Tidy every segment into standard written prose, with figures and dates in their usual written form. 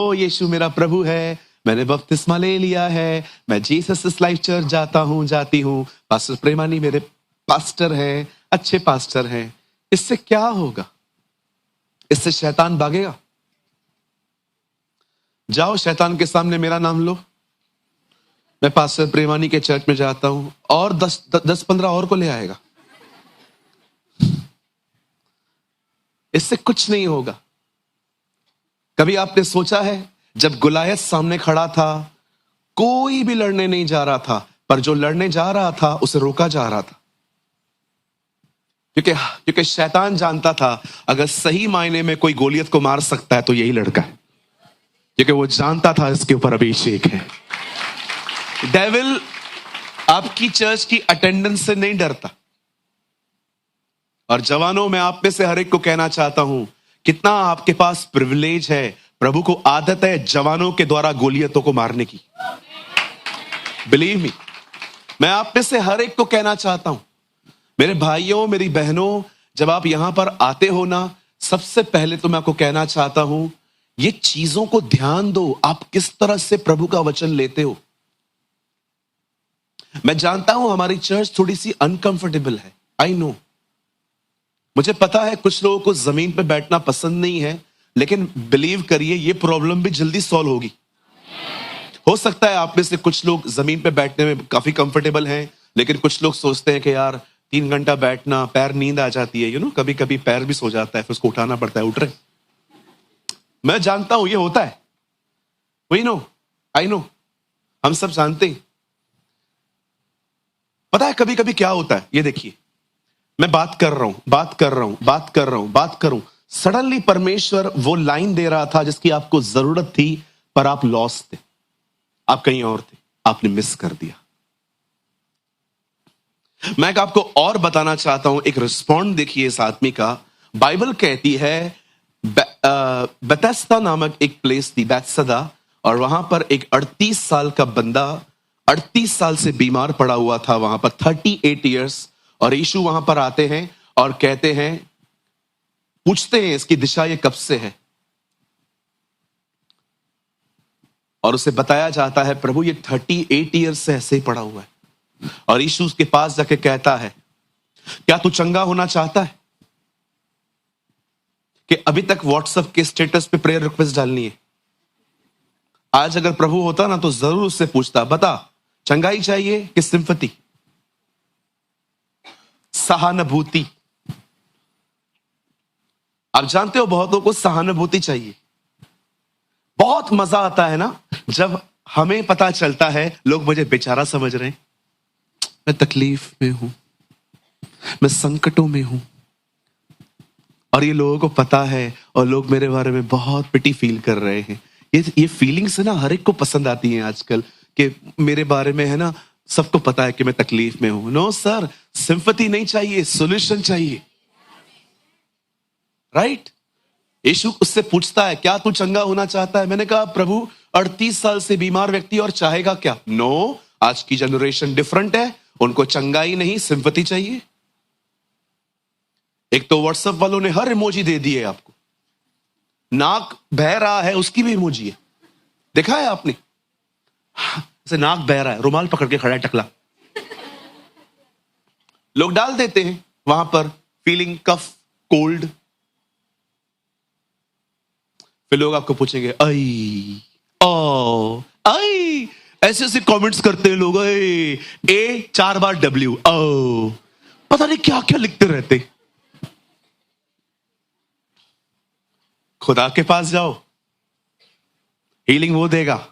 ओ यीशु मेरा प्रभु है, मैंने बपतिस्मा ले लिया है, मैं जीसस लाइफ चर्च जाता हूँ, जाती हूँ, पास्टर प्रेमानी मेरे पास्टर हैं, अच्छे पास्टर हैं। इससे क्या होगा? इससे शैतान भागेगा? जाओ शैतान के सामने मेरा नाम लो, मैं पास्टर प्रेमानी के चर्च में जाता हूं, और 10-15 और को ले आएगा। इससे कुछ नहीं होगा। कभी आपने सोचा है, जब गुलायत सामने खड़ा था, कोई भी लड़ने नहीं जा रहा था, पर जो लड़ने जा रहा था उसे रोका जा रहा था, क्योंकि शैतान जानता था अगर सही मायने में कोई गोलियत को मार सकता है तो यही लड़का है, क्योंकि वो जानता था इसके ऊपर अभिषेक है। डेविल आपकी चर्च की अटेंडेंस से नहीं डरता। और जवानों, मैं आप में से हर एक को कहना चाहता हूं, कितना आपके पास प्रिविलेज है। प्रभु को आदत है जवानों के द्वारा गोलियतों को मारने की। बिलीव मी, मैं आप में से हर एक को कहना चाहता हूं, मेरे भाइयों, मेरी बहनों, जब आप यहां पर आते हो ना, सबसे पहले तो मैं आपको कहना चाहता हूं, ये चीजों को ध्यान दो, आप किस तरह से प्रभु का वचन लेते हो। मैं जानता हूं हमारी चर्च थोड़ी सी अनकंफर्टेबल है, आई नो, मुझे पता है कुछ लोगों को जमीन पे बैठना पसंद नहीं है, लेकिन बिलीव करिए ये प्रॉब्लम भी जल्दी सॉल्व होगी। हो सकता है आप में से कुछ लोग जमीन पे बैठने में काफी कंफर्टेबल हैं, लेकिन कुछ लोग सोचते हैं कि यार 3 घंटा बैठना, पैर नींद आ जाती है, कभी कभी पैर भी सो जाता है, फिर उसको उठाना पड़ता है, उठ रहे। मैं जानता हूं ये होता है, वी नो, आई नो, हम सब जानते हैं। पता है कभी कभी क्या होता है, ये देखिए, मैं बात कर रहा हूं, सडनली परमेश्वर वो लाइन दे रहा था जिसकी आपको जरूरत थी, पर आप लॉस थे, आप कहीं और थे, आपने मिस कर दिया। मैं आपको और बताना चाहता हूं, एक रिस्पॉन्ड देखिए इस आदमी का। बाइबल कहती है बेथेस्दा नामक एक प्लेस थी, बेथसदा, और वहां पर एक 38 साल का बंदा 38 साल से बीमार पड़ा हुआ था, वहां पर 38 इयर्स। और यीशु वहां पर आते हैं और कहते हैं, पूछते हैं इसकी दिशा ये कब से है, और उसे बताया जाता है प्रभु ये 38 इयर्स से ऐसे ही पड़ा हुआ है। और यीशु उसके पास जाके कहता है, क्या तू चंगा होना चाहता है? कि अभी तक व्हाट्सएप के स्टेटस पे प्रेयर रिक्वेस्ट डालनी है। आज अगर प्रभु होता ना तो जरूर उससे पूछता, बता चंगाई चाहिए कि सिंपैथी, सहानुभूति। आप जानते हो बहुतों को सहानुभूति चाहिए। बहुत मजा आता है ना जब हमें पता चलता है लोग मुझे बेचारा समझ रहे हैं, मैं तकलीफ में हूं, मैं संकटों में हूं, और ये लोगों को पता है, और लोग मेरे बारे में बहुत पिटी फील कर रहे हैं। ये फीलिंग्स है ना, हर एक को पसंद आती हैं आजकल, कि मेरे बारे में है ना, सबको पता है कि मैं तकलीफ में हूं। नो सर, सिंपैथी नहीं चाहिए, सॉल्यूशन चाहिए, राइट? यीशु उससे पूछता है, क्या तू चंगा होना चाहता है? मैंने कहा प्रभु 38 साल से बीमार व्यक्ति और चाहेगा क्या? नो, आज की जनरेशन डिफरेंट है, उनको चंगाई नहीं सिंपैथी चाहिए। एक तो व्हाट्सएप वालों ने हर इमोजी दे दी है आपको, नाक बह रहा है उसकी भी इमोजी है, देखा है आपने? से नाक बह रहा है, रुमाल पकड़ के खड़ा है टकला, लोग डाल देते हैं वहां पर, फीलिंग कफ कोल्ड। फिर लोग आपको पूछेंगे आई ओ आई, ऐसे ऐसे कमेंट्स करते हैं लोग, ए 4 बार डब्ल्यू ओ, पता नहीं क्या क्या लिखते रहते। खुदा के पास जाओ, हीलिंग वो देगा।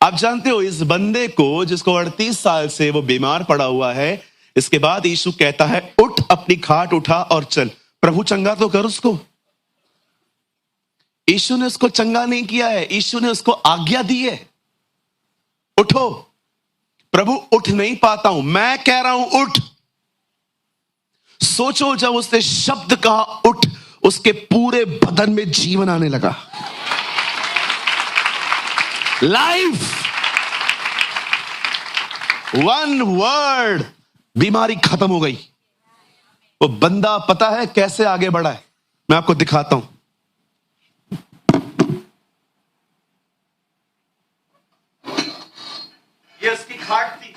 आप जानते हो इस बंदे को, जिसको 38 साल से वो बीमार पड़ा हुआ है, इसके बाद यीशु कहता है, उठ, अपनी खाट उठा और चल। प्रभु चंगा तो कर उसको। यीशु ने उसको चंगा नहीं किया है, यीशु ने उसको आज्ञा दी है, उठो। प्रभु उठ नहीं पाता हूं, मैं कह रहा हूं उठ। सोचो जब उसने शब्द कहा उठ, उसके पूरे बदन में जीवन आने लगा, लाइफ, वन वर्ड, बीमारी खत्म हो गई। वो बंदा पता है कैसे आगे बढ़ा है? मैं आपको दिखाता हूं। खाट थी,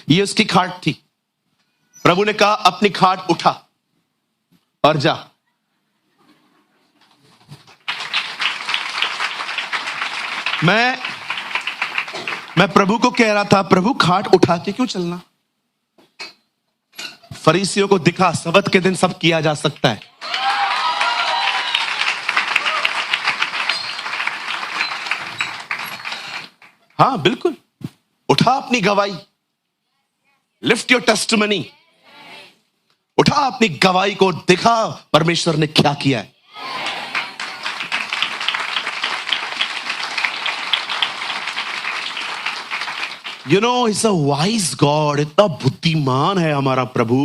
ये उसकी खाट थी। प्रभु ने कहा अपनी खाट उठा और जा। मैं प्रभु को कह रहा था, प्रभु खाट उठा के क्यों चलना? फरीसियों को दिखा सब्त के दिन सब किया जा सकता है। हाँ बिल्कुल, उठा अपनी गवाही, लिफ्ट योर टेस्टिमनी, उठा अपनी गवाही को, दिखा परमेश्वर ने क्या किया है। You know it's a wise God, इतना बुद्धिमान है हमारा प्रभु।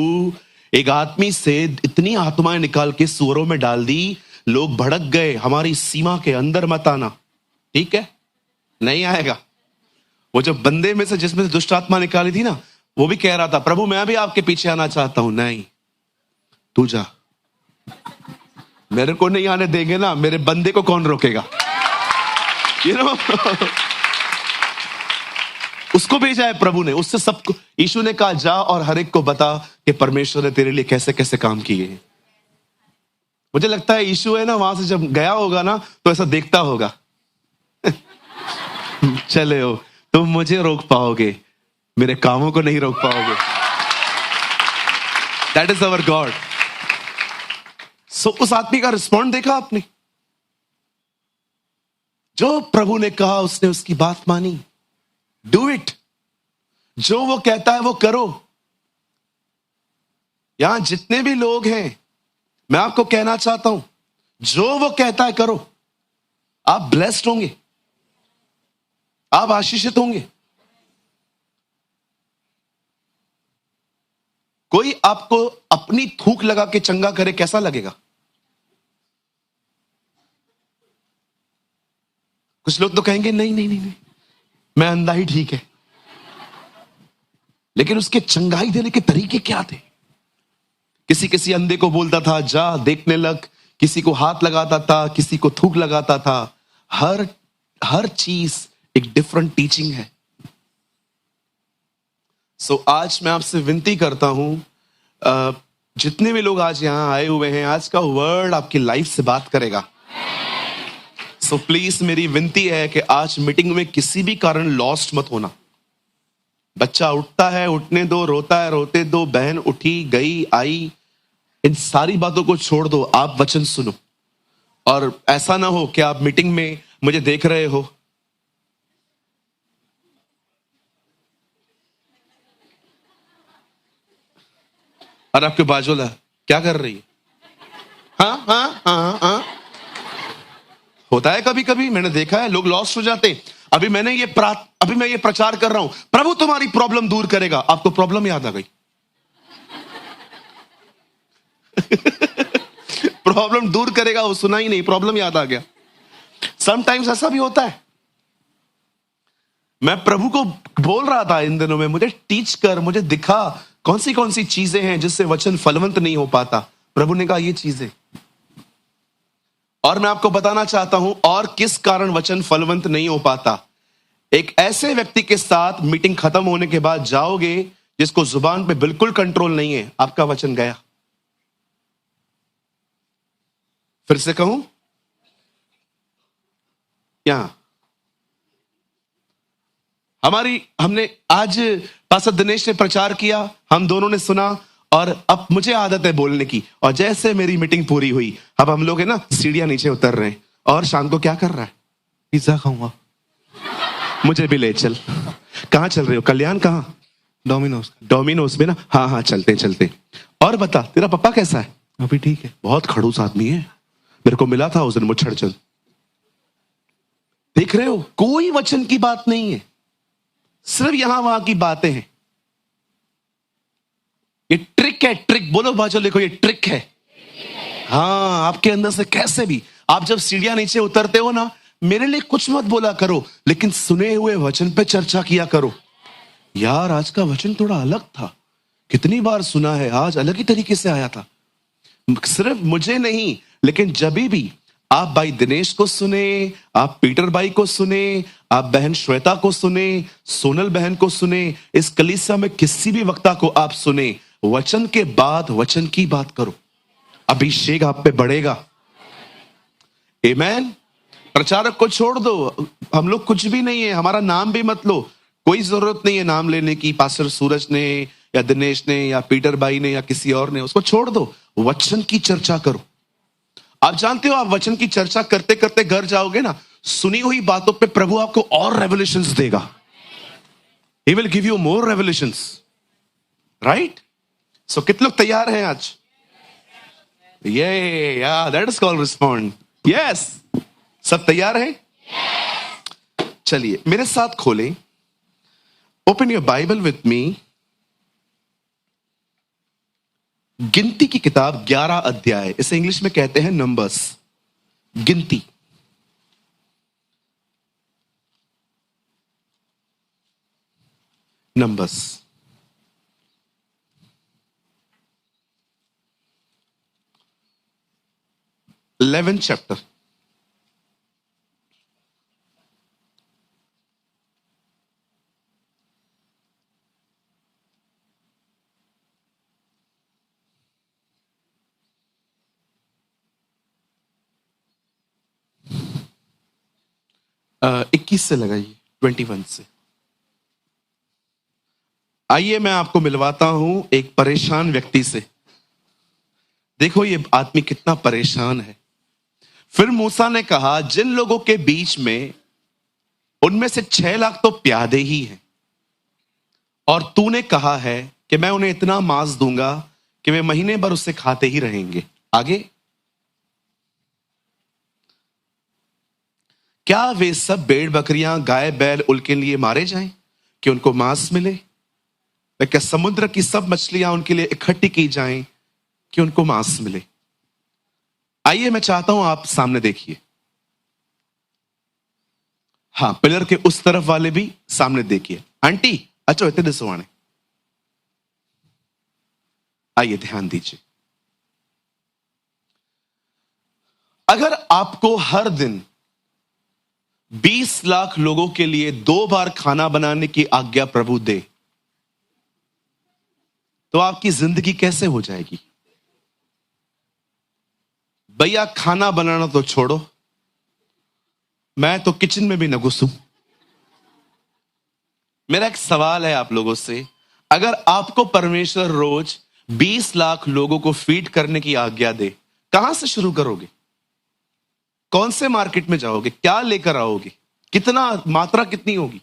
एक आदमी से इतनी आत्माएं निकाल के सूअरों में डाल दी, लोग भड़क गए, हमारी सीमा के अंदर मत आना। ठीक है, नहीं आएगा। वो जो बंदे में से जिसमें से दुष्ट आत्मा निकाली थी ना, वो भी कह रहा था प्रभु मैं भी आपके पीछे आना चाहता हूं। नहीं, तू जा, मेरे को नहीं आने देंगे ना, मेरे बंदे को कौन रोकेगा? यू नो उसको भेजा है प्रभु ने, उससे सबको, यीशु ने कहा जा और हर एक को बता कि परमेश्वर ने तेरे लिए कैसे कैसे काम किए हैं। मुझे लगता है यीशु है ना, वहां से जब गया होगा ना तो ऐसा देखता होगा चले हो तुम मुझे रोक पाओगे, मेरे कामों को नहीं रोक पाओगे। That is our God. So उस आदमी का रिस्पॉन्ड देखा आपने? जो प्रभु ने कहा उसने उसकी बात मानी। डू इट, जो वो कहता है वो करो। यहां जितने भी लोग हैं, मैं आपको कहना चाहता हूं, जो वो कहता है करो। आप ब्लेस्ड होंगे, आप आशीषित होंगे। कोई आपको अपनी थूक लगा के चंगा करे, कैसा लगेगा? कुछ लोग तो कहेंगे नहीं नहीं नहीं, नहीं मैं अंधा ही ठीक है। लेकिन उसके चंगाई देने के तरीके क्या थे? किसी अंधे को बोलता था जा देखने लग, किसी को हाथ लगाता था, किसी को थूक लगाता था। हर चीज एक डिफरेंट टीचिंग है। सो आज मैं आपसे विनती करता हूं, जितने भी लोग आज यहां आए हुए हैं, आज का वर्ड आपकी लाइफ से बात करेगा। सो प्लीज मेरी विनती है कि आज मीटिंग में किसी भी कारण लॉस्ट मत होना। बच्चा उठता है, उठने दो, रोता है, रोते दो, बहन उठी गई आई, इन सारी बातों को छोड़ दो, आप वचन सुनो। और ऐसा ना हो कि आप मीटिंग में मुझे देख रहे हो, और आपके बाजू ला क्या कर रही है? हाँ हाँ हाँ हाँ, होता है कभी कभी, मैंने देखा है लोग लॉस्ट हो जाते। अभी मैं ये प्रचार कर रहा हूं, प्रभु तुम्हारी प्रॉब्लम दूर करेगा, आपको प्रॉब्लम याद आ गई प्रॉब्लम दूर करेगा वो सुना ही नहीं, प्रॉब्लम याद आ गया। समटाइम्स ऐसा भी होता है। मैं प्रभु को बोल रहा था इन दिनों में, मुझे टीच कर, मुझे दिखा कौन सी चीजें हैं जिससे वचन फलवंत नहीं हो पाता। प्रभु ने कहा ये चीजें, और मैं आपको बताना चाहता हूं और किस कारण वचन फलवंत नहीं हो पाता। एक ऐसे व्यक्ति के साथ मीटिंग खत्म होने के बाद जाओगे जिसको जुबान पे बिल्कुल कंट्रोल नहीं है, आपका वचन गया। फिर से कहूं, यहां हमने आज पास्टर दिनेश ने प्रचार किया, हम दोनों ने सुना, और अब मुझे आदत है बोलने की। और जैसे मेरी मीटिंग पूरी हुई, अब हम लोग है ना सीढ़ियां नीचे उतर रहे हैं, और शाम को क्या कर रहा है? पिज्जा खाऊंगा, मुझे भी ले चल। कहां चल रहे हो? कल्याण कहां? डोमिनोज में ना? हाँ हाँ चलते। और बता तेरा पापा कैसा है? अभी ठीक है, बहुत खड़ूस आदमी है, मेरे को मिला था उस दिन मुच्छड़ चंद। देख रहे हो, कोई वचन की बात नहीं है, सिर्फ यहां वहां की बातें हैं। ये ट्रिक है, ट्रिक बोलो बाजू, देखो ये ट्रिक है। हाँ, आपके अंदर से कैसे भी, आप जब सीढ़ियां नीचे उतरते हो ना, मेरे लिए कुछ मत बोला करो, लेकिन सुने हुए वचन पे चर्चा किया करो। यार आज का वचन थोड़ा अलग था, कितनी बार सुना है, आज अलग ही तरीके से आया था। सिर्फ मुझे नहीं, लेकिन जब भी आप भाई दिनेश को सुने, आप पीटर भाई को सुने, आप बहन श्वेता को सुने, सोनल बहन को सुने, इस कलीसिया में किसी भी वक्ता को आप सुने, वचन के बाद वचन की बात करो, अभिषेक आप पे बढ़ेगा। आमेन। प्रचारक को छोड़ दो, हम लोग कुछ भी नहीं है, हमारा नाम भी मत लो, कोई जरूरत नहीं है नाम लेने की, पास्टर सूरज ने या दिनेश ने या पीटर भाई ने या किसी और ने, उसको छोड़ दो, वचन की चर्चा करो। आप जानते हो, आप वचन की चर्चा करते करते घर जाओगे ना, सुनी हुई बातों पे प्रभु आपको और रेवलेशंस देगा। He will give you more revelations, right? So कितने लोग तैयार हैं आज? ये या that is called respond. Yes, सब तैयार हैं? चलिए मेरे साथ खोलें, open your Bible with me, गिनती की किताब 11 अध्याय, इसे इंग्लिश में कहते हैं नंबर्स, गिनती। Numbers 11 chapter. इक्कीस से लगाइए, 21 से। आइए मैं आपको मिलवाता हूं एक परेशान व्यक्ति से। देखो ये आदमी कितना परेशान है। फिर मूसा ने कहा, जिन लोगों के बीच में, उनमें से 6 लाख तो प्यादे ही हैं, और तूने कहा है कि मैं उन्हें इतना मांस दूंगा कि वे महीने भर उससे खाते ही रहेंगे। आगे, क्या वे सब भेड़ बकरियां गाय बैल उनके लिए मारे जाएं कि उनको मांस मिले? वे क्या समुद्र की सब मछलियां उनके लिए इकट्ठी की जाएं कि उनको मांस मिले? आइए मैं चाहता हूं आप सामने देखिए। हाँ, पिलर के उस तरफ वाले भी सामने देखिए। आंटी अच्छा इतने दिसवाने, आइए ध्यान दीजिए। अगर आपको हर दिन 20 लाख लोगों के लिए 2 बार खाना बनाने की आज्ञा प्रभु दे, तो आपकी जिंदगी कैसे हो जाएगी? भैया खाना बनाना तो छोड़ो, मैं तो किचन में भी न घुसूं। मेरा एक सवाल है आप लोगों से, अगर आपको परमेश्वर रोज 20 लाख लोगों को फीड करने की आज्ञा दे, कहां से शुरू करोगे? कौन से मार्केट में जाओगे? क्या लेकर आओगे? कितना, मात्रा कितनी होगी?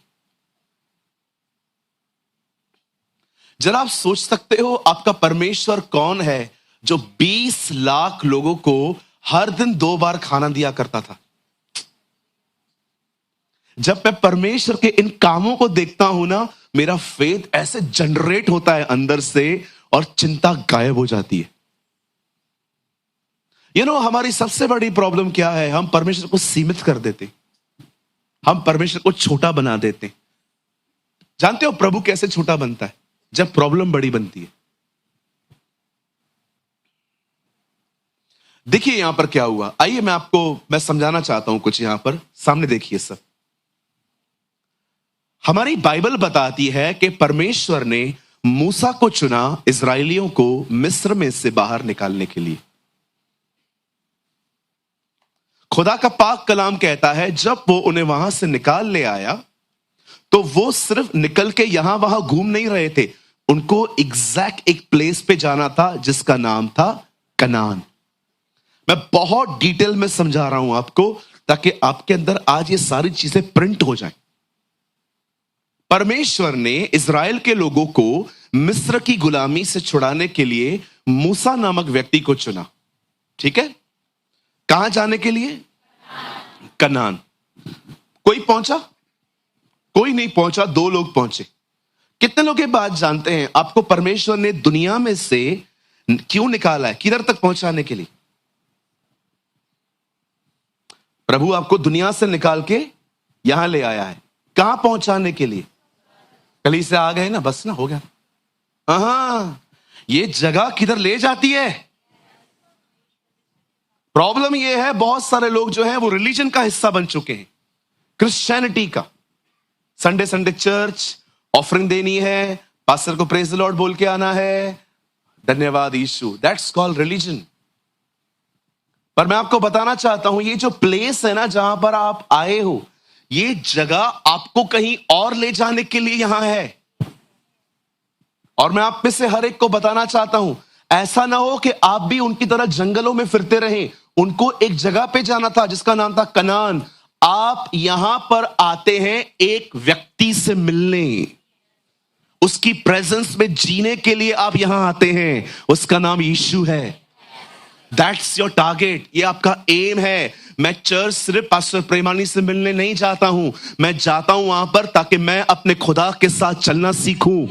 जरा आप सोच सकते हो आपका परमेश्वर कौन है जो 20 लाख लोगों को हर दिन 2 बार खाना दिया करता था। जब मैं परमेश्वर के इन कामों को देखता हूं ना, मेरा फेथ ऐसे जनरेट होता है अंदर से और चिंता गायब हो जाती है। हमारी सबसे बड़ी प्रॉब्लम क्या है? हम परमेश्वर को सीमित कर देते, हम परमेश्वर को छोटा बना देते। जानते हो प्रभु कैसे छोटा बनता है? जब प्रॉब्लम बड़ी बनती है। देखिए यहां पर क्या हुआ, आइए मैं समझाना चाहता हूं कुछ। यहां पर सामने देखिए सब। हमारी बाइबल बताती है कि परमेश्वर ने मूसा को चुना इस्राएलियों को मिस्र में से बाहर निकालने के लिए। खुदा का पाक कलाम कहता है, जब वो उन्हें वहां से निकाल ले आया तो वो सिर्फ निकल के यहां वहां घूम नहीं रहे थे, उनको एग्जैक्ट एक प्लेस पे जाना था जिसका नाम था कनान। मैं बहुत डिटेल में समझा रहा हूं आपको ताकि आपके अंदर आज ये सारी चीजें प्रिंट हो जाएं। परमेश्वर ने इज़राइल के लोगों को मिस्र की गुलामी से छुड़ाने के लिए मूसा नामक व्यक्ति को चुना। ठीक है, कहां जाने के लिए? कनान। कोई पहुंचा? कोई नहीं पहुंचा, 2 लोग पहुंचे। कितने लोग ये बात जानते हैं आपको परमेश्वर ने दुनिया में से क्यों निकाला है? किधर तक पहुंचाने के लिए? प्रभु आपको दुनिया से निकाल के यहां ले आया है। कहां पहुंचाने के लिए? कली से आ गए ना, बस ना, हो गया। हाँ, ये जगह किधर ले जाती है? प्रॉब्लम यह है बहुत सारे लोग जो हैं वो रिलीजन का हिस्सा बन चुके हैं, क्रिश्चियनिटी का। संडे संडे चर्च, ऑफरिंग देनी है, पास्टर को प्रेज द लॉर्ड बोल के आना है, धन्यवाद यीशु, दैट्स कॉल्ड रिलीजन। पर मैं आपको बताना चाहता हूं, ये जो प्लेस है ना जहां पर आप आए हो, ये जगह आपको कहीं और ले जाने के लिए यहां है। और मैं आप में से हर एक को बताना चाहता हूं, ऐसा ना हो कि आप भी उनकी तरह जंगलों में फिरते रहें। उनको एक जगह पे जाना था जिसका नाम था कनान। आप यहां पर आते हैं एक व्यक्ति से मिलने, उसकी प्रेजेंस में जीने के लिए आप यहां आते हैं। उसका नाम यीशु है। दैट्स योर टारगेट, ये आपका एम है। मैं चर्च सिर्फ पास्टर प्रेमानी से मिलने नहीं जाता हूं, मैं जाता हूं वहां पर ताकि मैं अपने खुदा के साथ चलना सीखूं,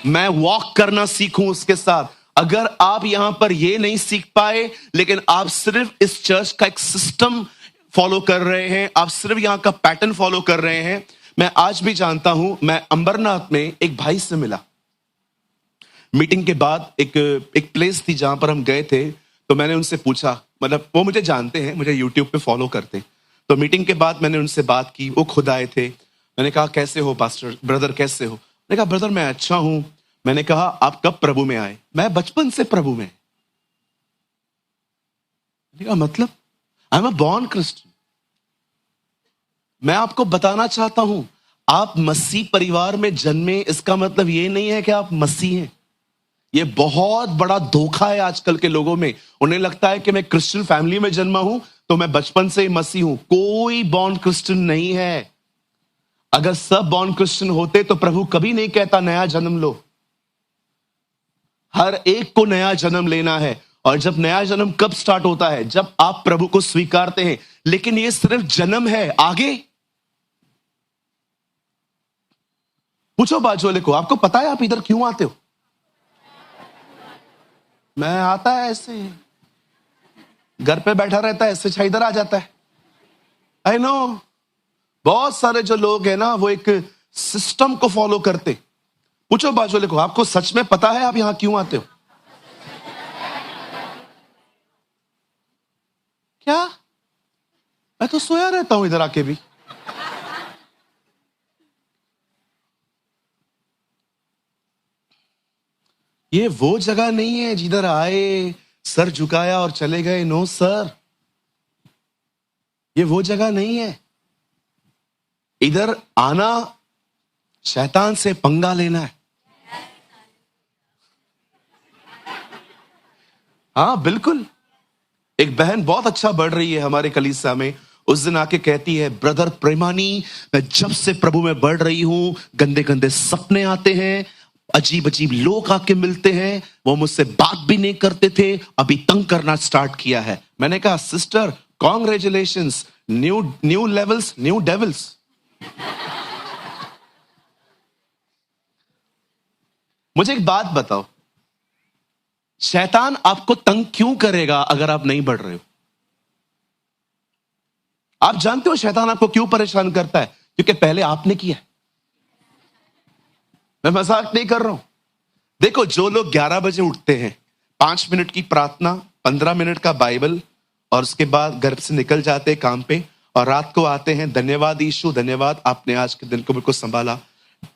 मैं वॉक करना सीखूं उसके साथ। अगर आप यहां पर ये नहीं सीख पाए, लेकिन आप सिर्फ इस चर्च का एक सिस्टम फॉलो कर रहे हैं, आप सिर्फ यहां का पैटर्न फॉलो कर रहे हैं। मैं आज भी जानता हूं, मैं अंबरनाथ में एक भाई से मिला मीटिंग के बाद। एक प्लेस थी जहां पर हम गए थे, तो मैंने उनसे पूछा, मतलब वो मुझे जानते हैं, मुझे यूट्यूब पे फॉलो करते हैं। तो मीटिंग के बाद मैंने उनसे बात की, वो खुद आए थे। मैंने कहा कैसे हो पास्टर ब्रदर, कैसे हो? मैंने कहा ब्रदर मैं अच्छा हूं। मैंने कहा आप कब प्रभु में आए? मैं बचपन से प्रभु में। मैंने कहा मतलब? I am a born Christian. मैं आपको बताना चाहता हूं, आप मसीह परिवार में जन्मे, इसका मतलब ये नहीं है कि आप मसीह हैं। ये बहुत बड़ा धोखा है आजकल के लोगों में। उन्हें लगता है कि मैं क्रिश्चियन फैमिली में जन्मा हूं तो मैं बचपन से ही मसीह हूं। कोई बॉर्न क्रिश्चियन नहीं है। अगर सब बॉर्न क्रिश्चियन होते तो प्रभु कभी नहीं कहता नया जन्म लो। हर एक को नया जन्म लेना है। और जब नया जन्म कब स्टार्ट होता है? जब आप प्रभु को स्वीकारते हैं। लेकिन ये सिर्फ जन्म है, आगे पूछो बाजू वाले को, आपको पता है आप इधर क्यों आते हो? मैं आता है ऐसे, घर पे बैठा रहता है, ऐसे इधर आ जाता है। आई नो बहुत सारे जो लोग हैं ना, वो एक सिस्टम को फॉलो करते। पूछो बाजू वाले को, आपको सच में पता है आप यहां क्यों आते हो? क्या? मैं तो सोया रहता हूं इधर आके भी। ये वो जगह नहीं है जिधर आए, सर झुकाया और चले गए। नो सर, ये वो जगह नहीं है। इधर आना शैतान से पंगा लेना है। हाँ बिल्कुल। एक बहन बहुत अच्छा बढ़ रही है हमारे कलीसिया में, उस दिन आके कहती है, ब्रदर प्रेमानी मैं जब से प्रभु में बढ़ रही हूं, गंदे गंदे सपने आते हैं, अजीब अजीब लोग आके मिलते हैं, वो मुझसे बात भी नहीं करते थे, अभी तंग करना स्टार्ट किया है। मैंने कहा sister congratulations, new levels new devils. मुझे एक बात बताओ, शैतान आपको तंग क्यों करेगा अगर आप नहीं बढ़ रहे हो? आप जानते हो शैतान आपको क्यों परेशान करता है? क्योंकि पहले आपने किया है। मैं मजाक नहीं कर रहा हूं। देखो जो लोग 11 बजे उठते हैं, 5 मिनट की प्रार्थना, 15 मिनट का बाइबल, और उसके बाद घर से निकल जाते हैं काम पे, और रात को आते हैं, धन्यवाद यीशु धन्यवाद आपने आज के दिन को बिल्कुल संभाला।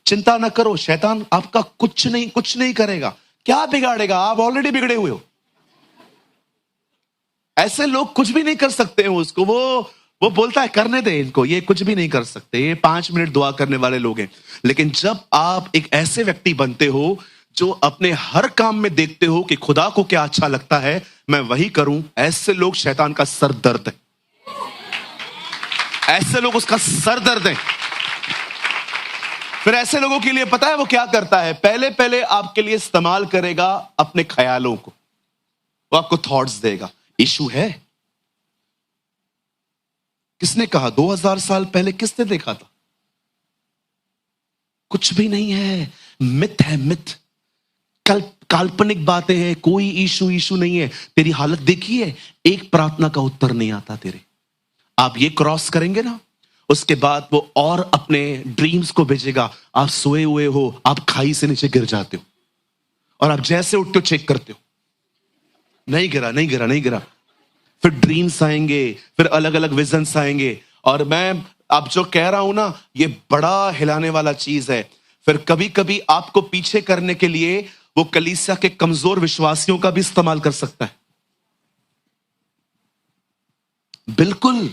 चिंता ना करो, शैतान आपका कुछ नहीं करेगा। क्या बिगाड़ेगा? आप ऑलरेडी बिगड़े हुए हो। ऐसे लोग कुछ भी नहीं कर सकते हैं उसको। वो बोलता है करने दे इनको, ये कुछ भी नहीं कर सकते, ये 5 मिनट दुआ करने वाले लोग हैं। लेकिन जब आप एक ऐसे व्यक्ति बनते हो जो अपने हर काम में देखते हो कि खुदा को क्या अच्छा लगता है, मैं वही करूं, ऐसे लोग शैतान का सर दर्द है। ऐसे लोग उसका सर दर्द है। फिर ऐसे लोगों के लिए पता है वो क्या करता है? पहले आपके लिए इस्तेमाल करेगा अपने ख्यालों को। वो आपको थॉट्स देगा। इशू है, किसने कहा? 2000 साल पहले किसने देखा था? कुछ भी नहीं है, मिथ है, मिथ, काल्पनिक बातें हैं। कोई इशू नहीं है। तेरी हालत देखी है, एक प्रार्थना का उत्तर नहीं आता तेरे। आप ये क्रॉस करेंगे ना, उसके बाद वो और अपने ड्रीम्स को भेजेगा। आप सोए हुए हो, आप खाई से नीचे गिर जाते हो, और आप जैसे उठते हो चेक करते हो, नहीं गिरा। फिर ड्रीम्स आएंगे, फिर अलग अलग विजन्स आएंगे। और मैं अब जो कह रहा हूं ना, ये बड़ा हिलाने वाला चीज है। फिर कभी कभी आपको पीछे करने के लिए वो कलीसिया के कमजोर विश्वासियों का भी इस्तेमाल कर सकता है। बिल्कुल।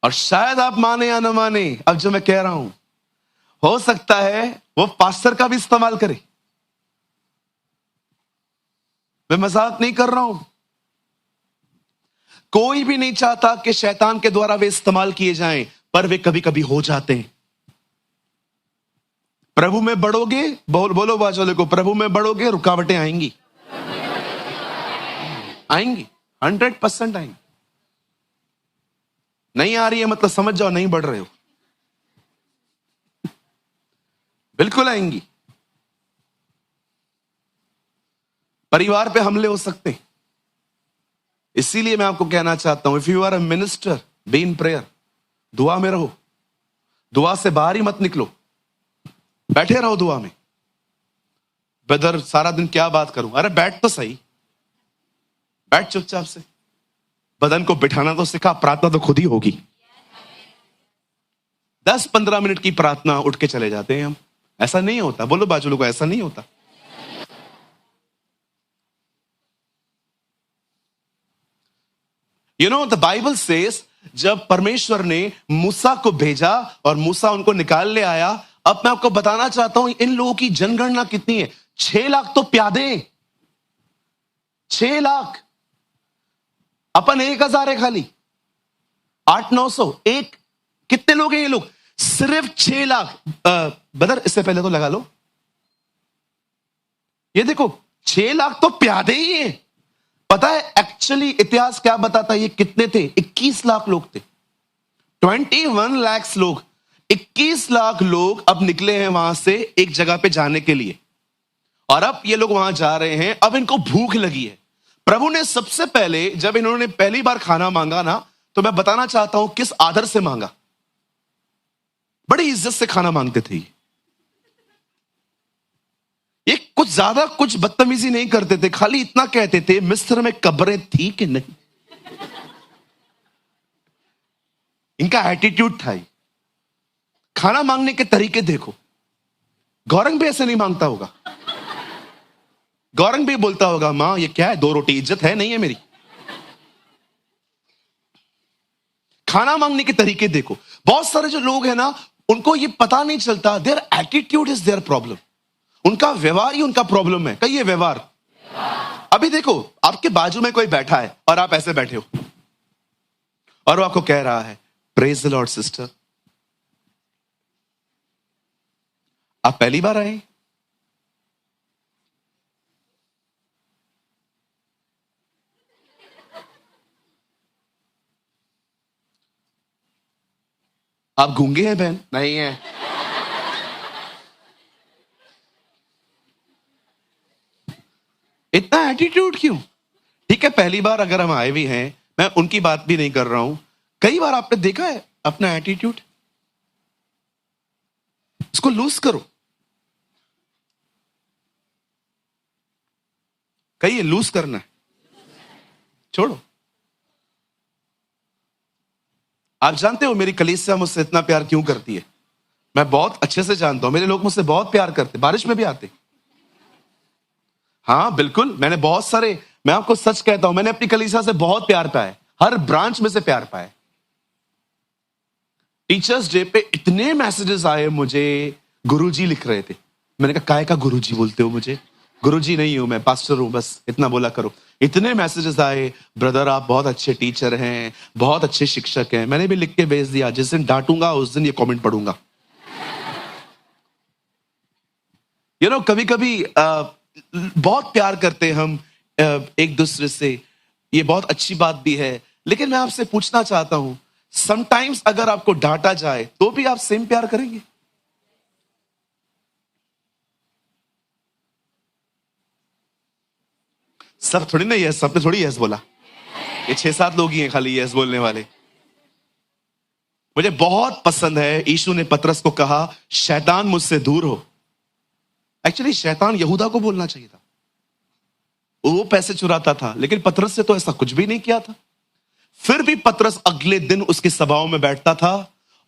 और शायद आप माने या ना माने, अब जो मैं कह रहा हूं, हो सकता है वो पास्टर का भी इस्तेमाल करे। मैं मजाक नहीं कर रहा हूं। कोई भी नहीं चाहता कि शैतान के द्वारा वे इस्तेमाल किए जाएं, पर वे कभी कभी हो जाते हैं। प्रभु में बढ़ोगे, बोलो बाजू को, प्रभु में बढ़ोगे, रुकावटें आएंगी, आएंगी, 100% आएंगी। नहीं आ रही है मतलब समझ जाओ नहीं बढ़ रहे हो। बिल्कुल आएंगी। परिवार पे हमले हो सकते हैं। इसीलिए मैं आपको कहना चाहता हूं, if you are a minister, be in prayer. दुआ में रहो, दुआ से बाहर ही मत निकलो, बैठे रहो दुआ में। ब्रदर सारा दिन क्या बात करूं? अरे बैठ तो सही, बैठ चुपचाप से। बदन को बिठाना तो सिखा, प्रार्थना तो खुद ही होगी। 10-15 मिनट की प्रार्थना उठ के चले जाते हैं हम। ऐसा नहीं होता, बोलो बाजू लोगों, ऐसा नहीं होता। You know the Bible says, जब परमेश्वर ने मूसा को भेजा और मूसा उनको निकाल ले आया। अब मैं आपको बताना चाहता हूं इन लोगों की जनगणना कितनी है। 6 लाख तो प्यादे, 6 लाख। अपन 1,000 है खाली, 800-900 एक। कितने लोग हैं ये लोग? सिर्फ 6 लाख। बदर इससे पहले तो लगा लो, ये देखो 6 लाख तो प्यादे ही हैं। पता है एक्चुअली इतिहास क्या बताता है? ये कितने थे? 21 लाख लोग थे। 21 लाख लोग, 21 लाख लोग अब निकले हैं वहां से एक जगह पे जाने के लिए। और अब ये लोग वहां जा रहे हैं। अब इनको भूख लगी है। प्रभु ने सबसे पहले जब इन्होंने पहली बार खाना मांगा ना, तो मैं बताना चाहता हूं किस आदर से मांगा। बड़ी इज्जत से खाना मांगते थे ये कुछ ज्यादा कुछ बदतमीजी नहीं करते थे, खाली इतना कहते थे, मिस्र में कब्रें थी कि नहीं। इनका एटीट्यूड था। खाना मांगने के तरीके देखो। गौरंग भी ऐसे नहीं मांगता होगा। गौरंग भी बोलता होगा, मां ये क्या है, 2 रोटी, इज्जत है नहीं है मेरी। खाना मांगने के तरीके देखो। बहुत सारे जो लोग हैं ना, उनको ये पता नहीं चलता, their attitude is their problem. उनका व्यवहार ही उनका प्रॉब्लम है। कहिए व्यवहार। अभी देखो आपके बाजू में कोई बैठा है और आप ऐसे बैठे हो और वो आपको कह रहा है, प्रेज द लॉर्ड सिस्टर। आप पहली बार आए, आप गूंगे हैं बहन? नहीं है। इतना एटीट्यूड क्यों? ठीक है पहली बार अगर हम आए भी हैं, मैं उनकी बात भी नहीं कर रहा हूं। कई बार आपने देखा है अपना एटीट्यूड, इसको लूज करो। कहिए लूज करना है, छोड़ो। आप जानते हो मेरी कलीसिया मुझसे इतना प्यार क्यों करती है? मैं बहुत अच्छे से जानता हूं, मेरे लोग मुझसे बहुत प्यार करते, बारिश में भी आते। हाँ बिल्कुल, मैंने बहुत सारे, मैं आपको सच कहता हूं, मैंने अपनी कलीसिया से बहुत प्यार पाया, हर ब्रांच में से प्यार पाया। टीचर्स डे पे इतने मैसेजेस आए मुझे, गुरुजी लिख रहे थे। मैंने कहा काय का गुरुजी बोलते हो मुझे? गुरुजी नहीं हूं मैं, पास्टर हूं, बस इतना बोला करो। इतने मैसेजेस आए, ब्रदर आप बहुत अच्छे टीचर हैं, बहुत अच्छे शिक्षक हैं। मैंने भी लिख के भेज दिया, जिस दिन डांटूंगा उस दिन ये कमेंट पढ़ूंगा। यू नो कभी कभी बहुत प्यार करते हम एक दूसरे से, ये बहुत अच्छी बात भी है। लेकिन मैं आपसे पूछना चाहता हूं, समटाइम्स अगर आपको डांटा जाए तो भी आप सेम प्यार करेंगे? सब थोड़ी ना यस, सबने थोड़ी यस बोला। ये 6-7 लोग ही हैं खाली यस बोलने वाले। मुझे बहुत पसंद है, यीशु ने पतरस को कहा, शैतान मुझसे दूर हो। एक्चुअली शैतान यहूदा को बोलना चाहिए था। वो पैसे चुराता था, लेकिन पतरस से तो ऐसा कुछ भी नहीं किया था। फिर भी पतरस अगले दिन उसकी सभाओं में बैठता था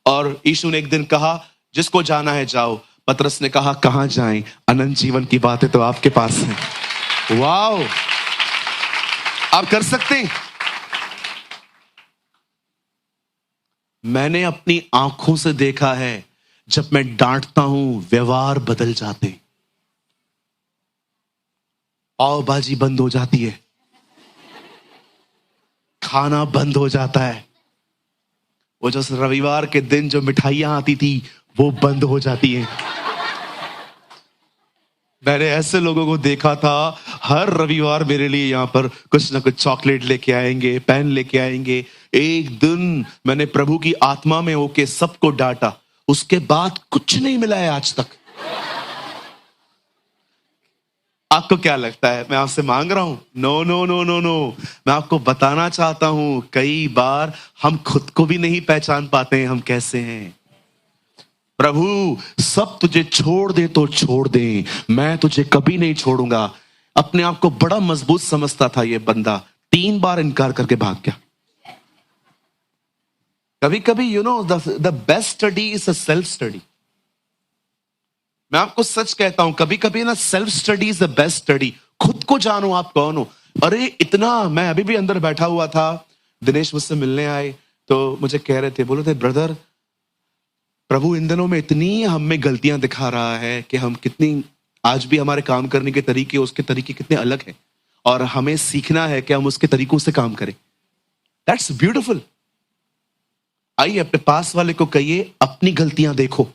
और यीशु ने एक दिन कहा, जिसको जाना है जाओ। पतरस ने कहा, कहां जाएं? अनंत जीवन की बातें तो आपके पास है। वाओ, आप कर सकते हैं। मैंने अपनी आंखों से देखा है, जब मैं डांटता हूं व्यवहार बदल जाते, पाव भाजी बंद हो जाती है, खाना बंद हो जाता है, वो जो रविवार के दिन जो मिठाइयां आती थी वो बंद हो जाती है। मैंने ऐसे लोगों को देखा था, हर रविवार मेरे लिए यहां पर कुछ ना कुछ चॉकलेट लेके आएंगे, पेन लेके आएंगे। एक दिन मैंने प्रभु की आत्मा में होके सबको डांटा, उसके बाद कुछ नहीं मिला है आज तक। आपको क्या लगता है मैं आपसे मांग रहा हूं? No no no no no, मैं आपको बताना चाहता हूं, कई बार हम खुद को भी नहीं पहचान पाते हैं हम कैसे हैं। प्रभु सब तुझे छोड़ दे तो छोड़ दे, मैं तुझे कभी नहीं छोड़ूंगा। अपने आप को बड़ा मजबूत समझता था ये बंदा, 3 बार इनकार करके भाग गया। कभी कभी you know the best study is a self study. मैं आपको सच कहता हूं, कभी कभी ना self study is the best study. खुद को जानो आप कौन हो। अरे इतना, मैं अभी भी अंदर बैठा हुआ था, दिनेश मुझसे मिलने आए तो मुझे कह रहे थे, बोले थे, ब्रदर प्रभु इन दिनों में इतनी हम में गलतियां दिखा रहा है कि हम कितनी, आज भी हमारे काम करने के तरीके, उसके तरीके कितने अलग हैं, और हमें सीखना है कि हम उसके तरीकों से काम करें। That's beautiful. आइए अपने पास वाले को कहिए, अपनी गलतियां देखो।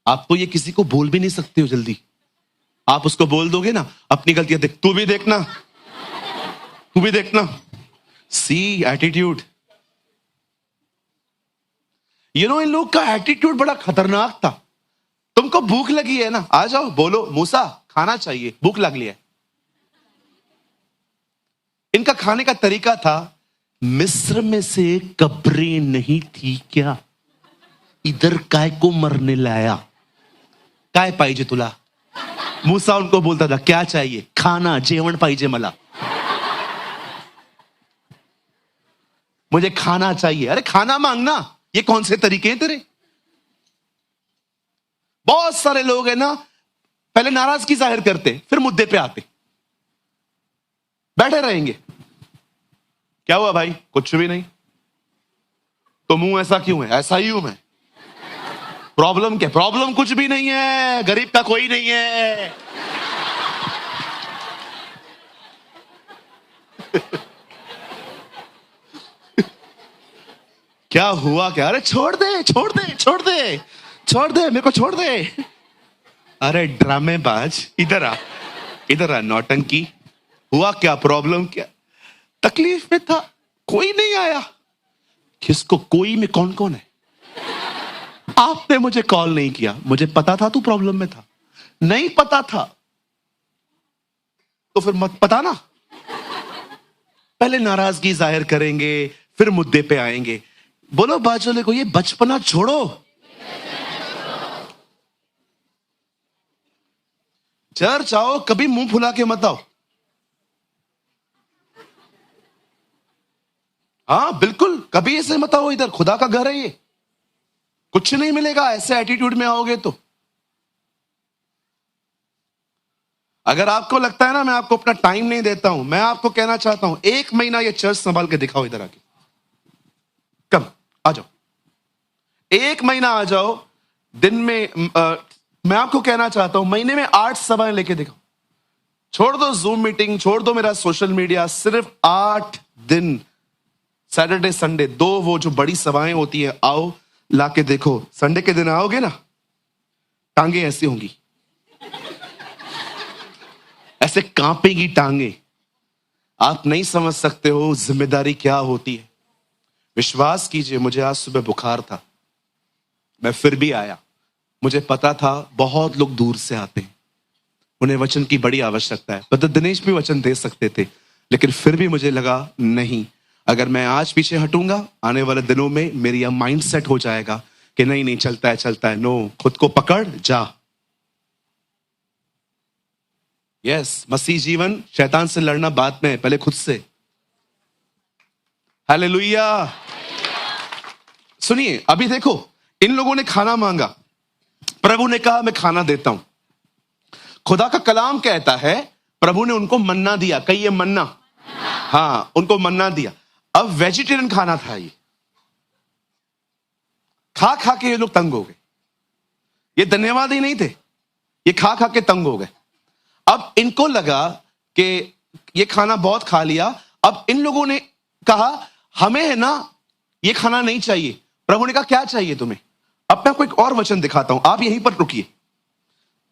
आप तो ये किसी को बोल भी नहीं सकते हो जल्दी। आप उसको बोल दोगे ना, अपनी गलतियां देख, तू भी देखना, तू भी देखना। सी एटीट्यूड। यू नो इन लोग का एटीट्यूड बड़ा खतरनाक था। तुमको भूख लगी है ना, आ जाओ, बोलो मूसा खाना चाहिए, भूख लग लिया है। इनका खाने का तरीका था, मिस्र में से कब्रें नहीं थी क्या, इधर काय को मरने लाया, काय पाहिजे तुला। मूसा उनको बोलता था, क्या चाहिए? खाना, जेवण पाहिजे मला, मुझे खाना चाहिए। अरे खाना मांगना, ये कौन से तरीके हैं तेरे? बहुत सारे लोग हैं ना, पहले नाराजगी जाहिर करते, फिर मुद्दे पे आते, बैठे रहेंगे। क्या हुआ भाई? कुछ भी नहीं। तो मुंह ऐसा क्यों है? ऐसा ही हूं मैं। प्रॉब्लम क्या? प्रॉब्लम कुछ भी नहीं है, गरीब का कोई नहीं है। क्या हुआ क्या? अरे छोड़ दे छोड़ दे छोड़ दे छोड़ दे, मेरे को छोड़ दे। अरे ड्रामेबाज, इधर आ, इधर आ, नौटंकी। हुआ क्या? प्रॉब्लम क्या? तकलीफ में था, कोई नहीं आया। किसको कोई में कौन कौन है? आपने मुझे कॉल नहीं किया, मुझे पता था तू प्रॉब्लम में था। नहीं पता था तो फिर मत पता ना। पहले नाराजगी जाहिर करेंगे, फिर मुद्दे पे आएंगे। बोलो बाजूले को, ये बचपना छोड़ो। चर्च आओ, कभी मुंह फुला के मत आओ। हाँ बिल्कुल, कभी ऐसे मत आओ, इधर खुदा का घर है ये, कुछ नहीं मिलेगा ऐसे एटीट्यूड में आओगे तो। अगर आपको लगता है ना मैं आपको अपना टाइम नहीं देता हूं, मैं आपको कहना चाहता हूं, 1 महीना ये चर्च संभाल के दिखाओ। इधर आके कम आ जाओ, 1 महीना आ जाओ। दिन में मैं आपको कहना चाहता हूं, महीने में 8 सभाएं लेके दिखाओ। छोड़ दो जूम मीटिंग, छोड़ दो मेरा सोशल मीडिया, सिर्फ 8 दिन, सैटरडे संडे 2 वो जो बड़ी सभाएं होती है, आओ लाके देखो। संडे के दिन आओगे ना, टांगे ऐसी होंगी, ऐसे कांपेगी टांगे। आप नहीं समझ सकते हो जिम्मेदारी क्या होती है। विश्वास कीजिए, मुझे आज सुबह बुखार था, मैं फिर भी आया। मुझे पता था बहुत लोग दूर से आते हैं, उन्हें वचन की बड़ी आवश्यकता है। ब्रदर दिनेश भी वचन दे सकते थे, लेकिन फिर भी मुझे लगा नहीं, अगर मैं आज पीछे हटूंगा, आने वाले दिनों में मेरी यह माइंड सेट हो जाएगा कि नहीं नहीं चलता है चलता है। नो, खुद को पकड़ जा। यस, मसीह जीवन शैतान से लड़ना बाद में है, पहले खुद से। हालेलुया। सुनिए, अभी देखो, इन लोगों ने खाना मांगा, प्रभु ने कहा मैं खाना देता हूं। खुदा का कलाम कहता है प्रभु ने उनको मन्ना दिया। कहिए मन्ना। हाँ, उनको मन्ना दिया। अब वेजिटेरियन खाना था ये, खा खा के ये लोग तंग हो गए। ये धन्यवाद ही नहीं थे, ये खा खा के तंग हो गए। अब इनको लगा कि ये खाना बहुत खा लिया। अब इन लोगों ने कहा हमें है ना ये खाना नहीं चाहिए। प्रभु ने कहा क्या चाहिए तुम्हें? अब मैं आपको एक और वचन दिखाता हूं, आप यहीं पर रुकिए।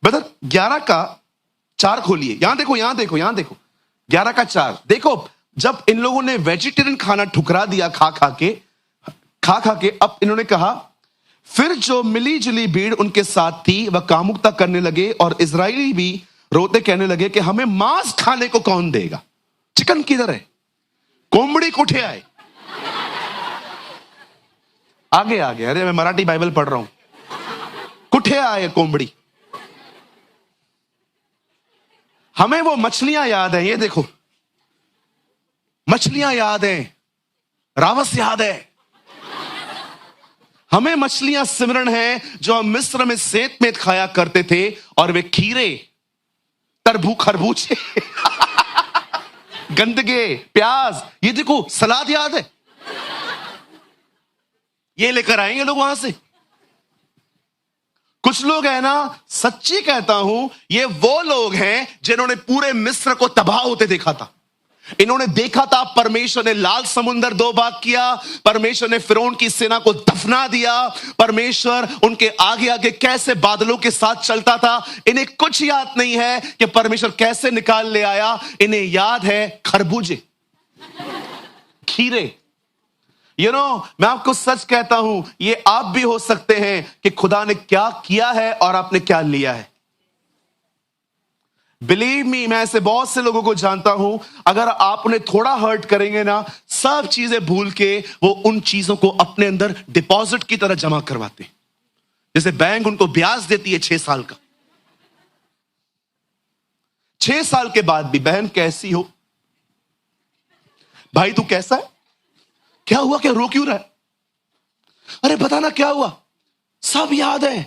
ब्रदर 11:4 खोलिए। यहां देखो, यहां देखो, यहां देखो, 11:4 देखो। जब इन लोगों ने वेजिटेरियन खाना ठुकरा दिया खा खा के, अब इन्होंने कहा फिर जो मिली जुली भीड़ उनके साथ थी वह कामुकता करने लगे और इजरायली भी रोते कहने लगे कि हमें मांस खाने को कौन देगा? चिकन किधर है? कोंबड़ी कुठे आए? आगे आगे, अरे मैं मराठी बाइबल पढ़ रहा हूं। कुठे आए कोंबड़ी? हमें वो मछलियां याद है, ये देखो मछलियां याद है, रावस याद है। हमें मछलियां सिमरण है जो हम मिस्र में सेत में खाया करते थे, और वे खीरे, खरबूजे गंदगे, प्याज, ये देखो सलाद याद है, ये लेकर आएंगे लोग वहां से। कुछ लोग है ना, सच्ची कहता हूं, ये वो लोग हैं जिन्होंने पूरे मिस्र को तबाह होते देखा था। इन्होंने देखा था परमेश्वर ने लाल समुंदर 2 भाग किया, परमेश्वर ने फिरौन की सेना को दफना दिया, परमेश्वर उनके आगे आगे कैसे बादलों के साथ चलता था। इन्हें कुछ याद नहीं है कि परमेश्वर कैसे निकाल ले आया। इन्हें याद है खरबूजे, खीरे। मैं आपको सच कहता हूं, ये आप भी हो सकते हैं कि खुदा ने क्या किया है और आपने क्या लिया है। बिलीव मी, मैं ऐसे बहुत से लोगों को जानता हूं, अगर आप उन्हें थोड़ा हर्ट करेंगे ना, सब चीजें भूल के वो उन चीजों को अपने अंदर डिपॉजिट की तरह जमा करवाते हैं। जैसे बैंक उनको ब्याज देती है 6 साल का। 6 साल के बाद भी, बहन कैसी हो, भाई तू कैसा है, क्या हुआ, क्या रो क्यों रहा है, अरे बताना क्या हुआ, सब याद है।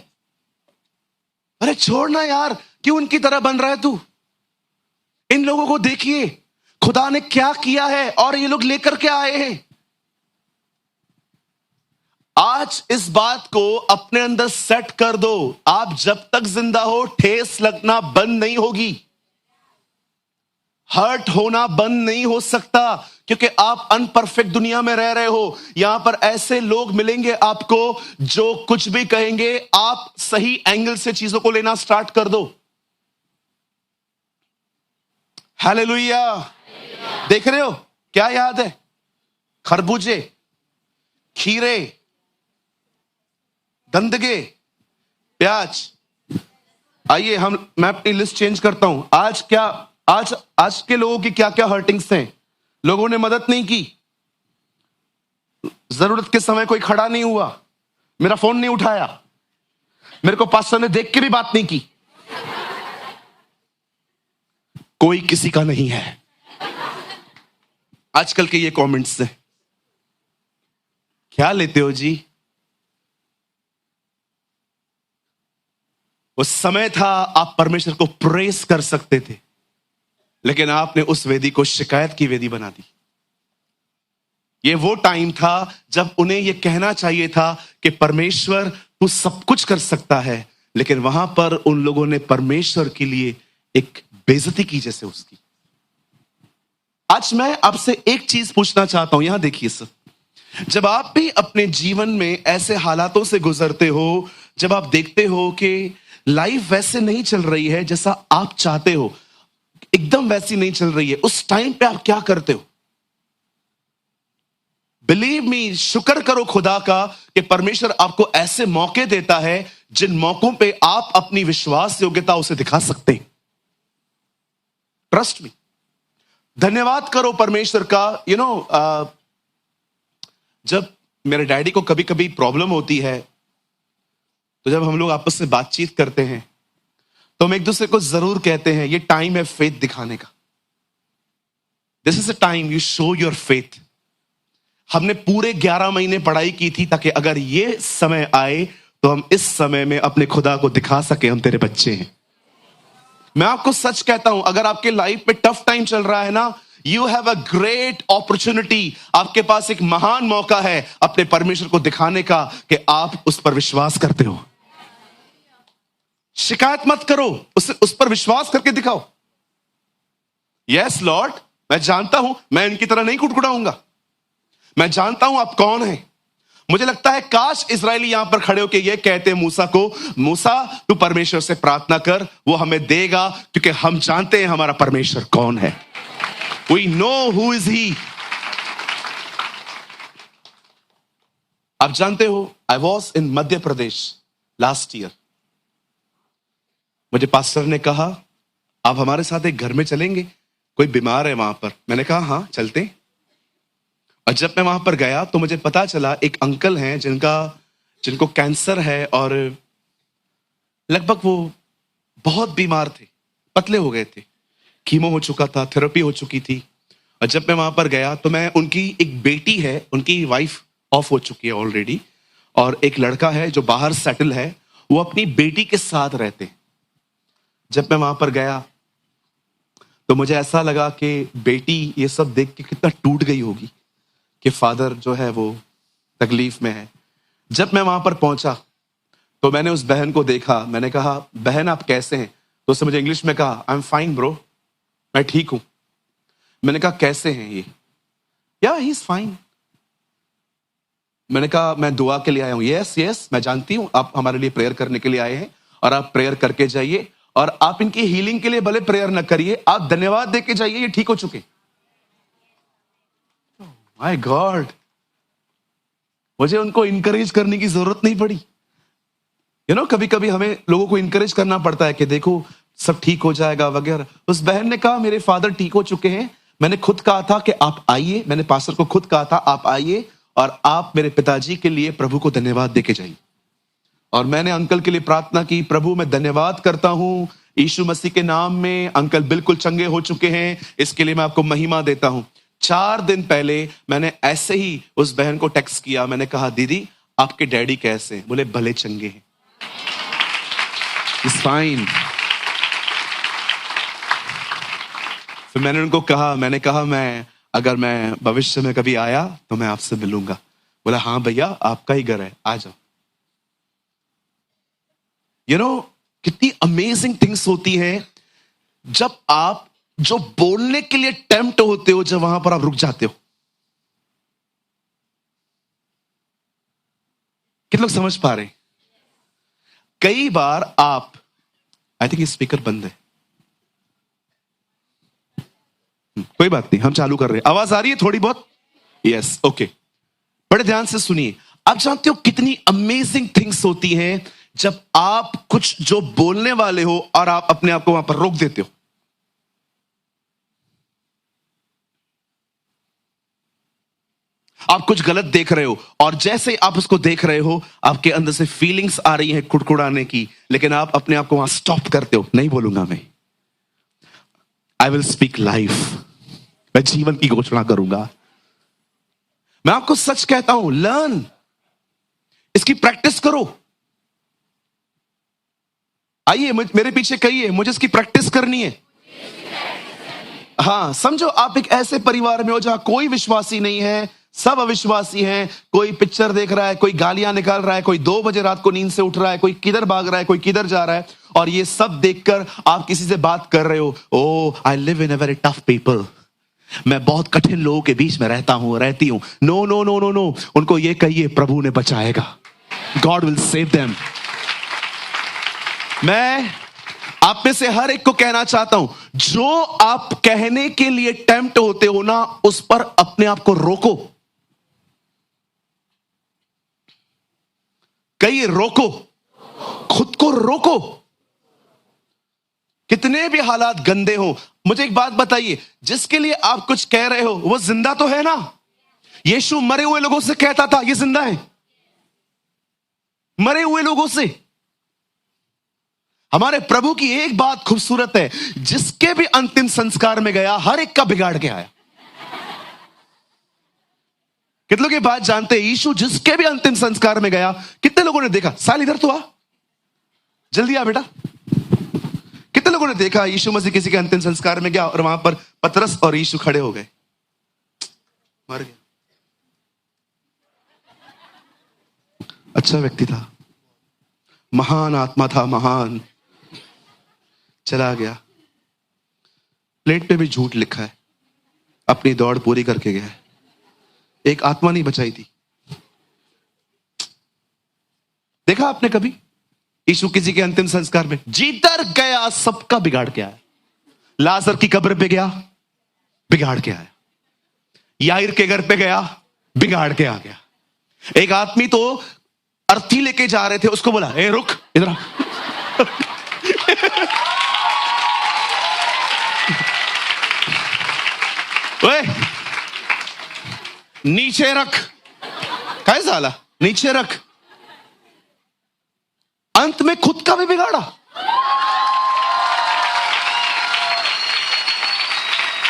अरे छोड़ना यार, क्यों उनकी तरह बन रहा है तू? इन लोगों को देखिए खुदा ने क्या किया है और ये लोग लेकर के आए हैं। आज इस बात को अपने अंदर सेट कर दो, आप जब तक जिंदा हो ठेस लगना बंद नहीं होगी, हर्ट होना बंद नहीं हो सकता, क्योंकि आप अनपरफेक्ट दुनिया में रह रहे हो। यहां पर ऐसे लोग मिलेंगे आपको जो कुछ भी कहेंगे, आप सही एंगल से चीजों को लेना स्टार्ट कर दो। हालेलुया। देख रहे हो क्या याद है? खरबूजे, खीरे, गंदगे, प्याज। आइए मैं अपनी लिस्ट चेंज करता हूं। आज के लोगों की क्या क्या हर्टिंग्स हैं। लोगों ने मदद नहीं की, जरूरत के समय कोई खड़ा नहीं हुआ, मेरा फोन नहीं उठाया, मेरे को पास्टर ने देख के भी बात नहीं की, कोई किसी का नहीं है। आजकल के ये कमेंट्स से क्या लेते हो जी? उस समय था आप परमेश्वर को प्रेस कर सकते थे, लेकिन आपने उस वेदी को शिकायत की वेदी बना दी। ये वो टाइम था जब उन्हें यह कहना चाहिए था कि परमेश्वर तू सब कुछ कर सकता है, लेकिन वहां पर उन लोगों ने परमेश्वर के लिए एक बेइज्जती की जैसे उसकी। आज मैं आपसे एक चीज पूछना चाहता हूं, यहां देखिए सर, जब आप भी अपने जीवन में ऐसे हालातों से गुजरते हो, जब आप देखते हो कि लाइफ वैसे नहीं चल रही है जैसा आप चाहते हो, एकदम वैसी नहीं चल रही है, उस टाइम पे आप क्या करते हो? बिलीव मी, शुक्र करो खुदा का कि परमेश्वर आपको ऐसे मौके देता है जिन मौकों पे आप अपनी विश्वास योग्यता उसे दिखा सकते हैं। ट्रस्ट मी, धन्यवाद करो परमेश्वर का। जब मेरे डैडी को कभी कभी प्रॉब्लम होती है, तो जब हम लोग आपस में बातचीत करते हैं, तो हम एक दूसरे को जरूर कहते हैं ये टाइम है फेथ दिखाने का। This is a time you show your faith. हमने पूरे 11 महीने पढ़ाई की थी ताकि अगर ये समय आए तो हम इस समय में अपने खुदा को दिखा सके हम तेरे बच्चे हैं। मैं आपको सच कहता हूं, अगर आपके लाइफ में टफ टाइम चल रहा है ना, you have a great opportunity. आपके पास एक महान मौका है अपने परमेश्वर को दिखाने का कि आप उस पर विश्वास करते हो। शिकायत मत करो, उस पर विश्वास करके दिखाओ। यस लॉर्ड, मैं जानता हूं मैं इनकी तरह नहीं कुड़कुड़ाऊंगा, मैं जानता हूं आप कौन हैं। मुझे लगता है काश इजरायली यहां पर खड़े होकर यह कहते मूसा को, मूसा तू परमेश्वर से प्रार्थना कर, वो हमें देगा, क्योंकि हम जानते हैं हमारा परमेश्वर कौन है। We know who is he. आप जानते हो, I was in Madhya Pradesh last year. मुझे पास्टर ने कहा आप हमारे साथ एक घर में चलेंगे, कोई बीमार है वहां पर। मैंने कहा हाँ चलते हैं। और जब मैं वहां पर गया तो मुझे पता चला एक अंकल हैं जिनको कैंसर है और लगभग वो बहुत बीमार थे, पतले हो गए थे, कीमो हो चुका था, थेरेपी हो चुकी थी। और जब मैं वहां पर गया तो मैं, उनकी एक बेटी है, उनकी वाइफ ऑफ हो चुकी है ऑलरेडी, और एक लड़का है जो बाहर सेटल है, वो अपनी बेटी के साथ रहते हैं। जब मैं वहां पर गया तो मुझे ऐसा लगा कि बेटी ये सब देख के कितना टूट गई होगी कि फादर जो है वो तकलीफ में है। जब मैं वहां पर पहुंचा तो मैंने उस बहन को देखा, मैंने कहा बहन आप कैसे हैं? तो उसने मुझे इंग्लिश में कहा आई एम फाइन ब्रो, मैं ठीक हूं। मैंने कहा कैसे हैं ये? या ही इज फाइन। मैंने कहा मैं दुआ के लिए आया हूं। यस यस मैं जानती हूं आप हमारे लिए प्रेयर करने के लिए आए हैं, और आप प्रेयर करके जाइए, और आप इनकी हीलिंग के लिए भले प्रेयर न करिए, आप धन्यवाद देके जाइए, ये ठीक हो चुके। माय गॉड, मुझे उनको इंकरेज करने की जरूरत नहीं पड़ी। कभी कभी हमें लोगों को इंकरेज करना पड़ता है कि देखो सब ठीक हो जाएगा वगैरह। उस बहन ने कहा मेरे फादर ठीक हो चुके हैं, मैंने खुद कहा था कि आप आइए, मैंने पास्टर को खुद कहा था आप आइए और आप मेरे पिताजी के लिए प्रभु को धन्यवाद देके जाइए। और मैंने अंकल के लिए प्रार्थना की, प्रभु मैं धन्यवाद करता हूं यीशु मसीह के नाम में, अंकल बिल्कुल चंगे हो चुके हैं, इसके लिए मैं आपको महिमा देता हूं। 4 दिन पहले मैंने ऐसे ही उस बहन को टेक्स्ट किया, मैंने कहा दीदी आपके डैडी कैसे हैं? बोले भले चंगे हैं, इट्स फाइन। फिर मैंने उनको कहा, मैं अगर मैं भविष्य में कभी आया तो मैं आपसे मिलूंगा। बोला हाँ भैया आपका ही घर है, आ जाओ। कितनी अमेजिंग थिंग्स होती हैं जब आप जो बोलने के लिए टेम्प्ट होते हो, जब वहां पर आप रुक जाते हो। कितने लोग समझ पा रहे हैं? कई बार आप, आई थिंक स्पीकर बंद है, कोई बात नहीं हम चालू कर रहे हैं। आवाज आ रही है थोड़ी बहुत? यस ओके, बड़े ध्यान से सुनिए। आप जानते हो कितनी अमेजिंग थिंग्स होती हैं जब आप कुछ जो बोलने वाले हो और आप अपने आप को वहां पर रोक देते हो। आप कुछ गलत देख रहे हो और जैसे आप उसको देख रहे हो आपके अंदर से फीलिंग्स आ रही हैं कुड़कुड़ाने की, लेकिन आप अपने आप को वहां स्टॉप करते हो। नहीं बोलूंगा मैं, आई विल स्पीक लाइफ, मैं जीवन की घोषणा करूंगा। मैं आपको सच कहता हूं, लर्न, इसकी प्रैक्टिस करो। आइए मेरे पीछे कहिए मुझे इसकी प्रैक्टिस करनी है। हाँ, समझो आप एक ऐसे परिवार में हो जहां कोई विश्वासी नहीं है, सब अविश्वासी हैं। कोई पिक्चर देख रहा है, कोई गालियां निकाल रहा है, कोई 2 बजे रात को नींद से उठ रहा है, कोई किधर भाग रहा है, कोई किधर जा रहा है, और ये सब देखकर आप किसी से बात कर रहे हो, O I live in a very tough people, मैं बहुत कठिन लोगों के बीच में रहती हूं। No no no no no, उनको ये कहिए प्रभु ने बचाएगा, गॉड विल सेव देम। मैं आप में से हर एक को कहना चाहता हूं, जो आप कहने के लिए टेम्प्ट होते हो ना, उस पर अपने आप को रोको। कहिए रोको, खुद को रोको। कितने भी हालात गंदे हो, मुझे एक बात बताइए, जिसके लिए आप कुछ कह रहे हो वो जिंदा तो है ना? यीशु मरे हुए लोगों से कहता था ये जिंदा है, मरे हुए लोगों से। हमारे प्रभु की एक बात खूबसूरत है, जिसके भी अंतिम संस्कार में गया हर एक का बिगाड़ के आया। कितने लोग ये बात जानते हैं? यीशु जिसके भी अंतिम संस्कार में गया, कितने लोगों ने देखा? साल इधर तो आ, जल्दी आ बेटा। कितने लोगों ने देखा यीशु मसीह किसी के अंतिम संस्कार में गया और वहां पर पतरस और यीशु खड़े हो गए? मर गया। अच्छा व्यक्ति था, महान आत्मा था, महान, चला गया। प्लेट पे भी झूठ लिखा है, अपनी दौड़ पूरी करके गया है। एक आत्मा नहीं बचाई थी। देखा आपने कभी यीशु किसी के अंतिम संस्कार में? जिधर गया सबका बिगाड़ के आया। लाजर की कब्र पे गया, बिगाड़ के आया। याईर के घर पे गया, बिगाड़ के आ गया। एक आदमी तो अर्थी लेके जा रहे थे, उसको बोला ए रुक इधर आ। ओए नीचे रख, काय साला नीचे रख। अंत में खुद का भी बिगाड़ा।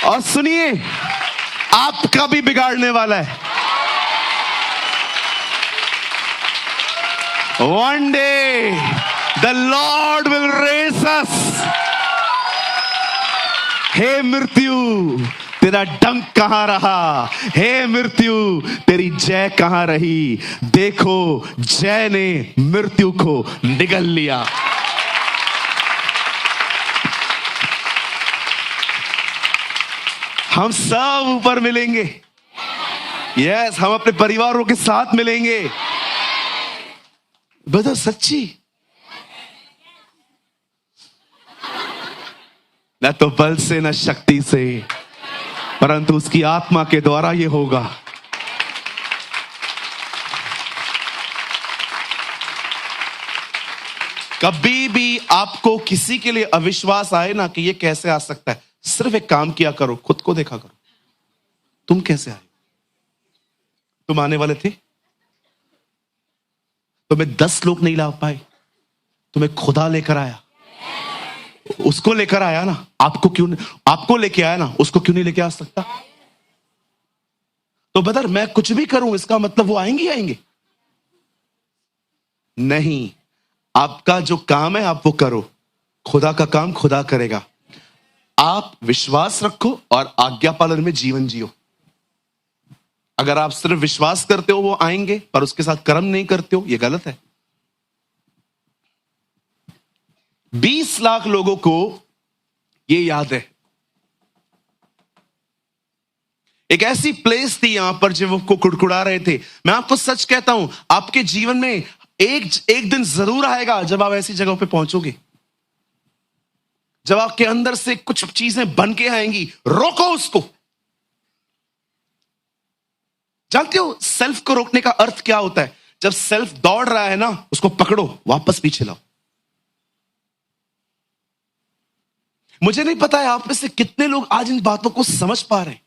और सुनिए, आपका भी बिगाड़ने वाला है। One day the Lord will raise us. हे मृत्यु, तेरा डंक कहां रहा? हे मृत्यु, तेरी जय कहां रही? देखो, जय ने मृत्यु को निगल लिया। हम सब ऊपर मिलेंगे। यस, हम अपने परिवारों के साथ मिलेंगे। ब्रदर सच्ची, न तो बल से न शक्ति से, परंतु उसकी आत्मा के द्वारा ये होगा। कभी भी आपको किसी के लिए अविश्वास आए ना कि ये कैसे आ सकता है, सिर्फ एक काम किया करो, खुद को देखा करो। तुम कैसे आए? तुम आने वाले थे? तुम्हें 10 लोग नहीं ला पाए, तुम्हें खुदा लेकर आया। उसको लेकर आया ना, आपको लेके आया ना, उसको क्यों नहीं लेके आ सकता? तो ब्रदर मैं कुछ भी करूं इसका मतलब वो आएंगे ही आएंगे? नहीं, आपका जो काम है आप वो करो, खुदा का काम खुदा करेगा। आप विश्वास रखो और आज्ञा पालन में जीवन जियो। अगर आप सिर्फ विश्वास करते हो वो आएंगे, पर उसके साथ कर्म नहीं करते हो, ये गलत है। 20 लाख लोगों को ये याद है, एक ऐसी प्लेस थी यहां पर जब वो कुड़कुड़ा रहे थे। मैं आपको सच कहता हूं, आपके जीवन में एक दिन जरूर आएगा जब आप ऐसी जगह पे पहुंचोगे, जब आपके अंदर से कुछ चीजें बन के आएंगी। रोको उसको। जानते हो सेल्फ को रोकने का अर्थ क्या होता है? जब सेल्फ दौड़ रहा है ना, उसको पकड़ो, वापस पीछे लाओ। मुझे नहीं पता है आप में से कितने लोग आज इन बातों को समझ पा रहे हैं।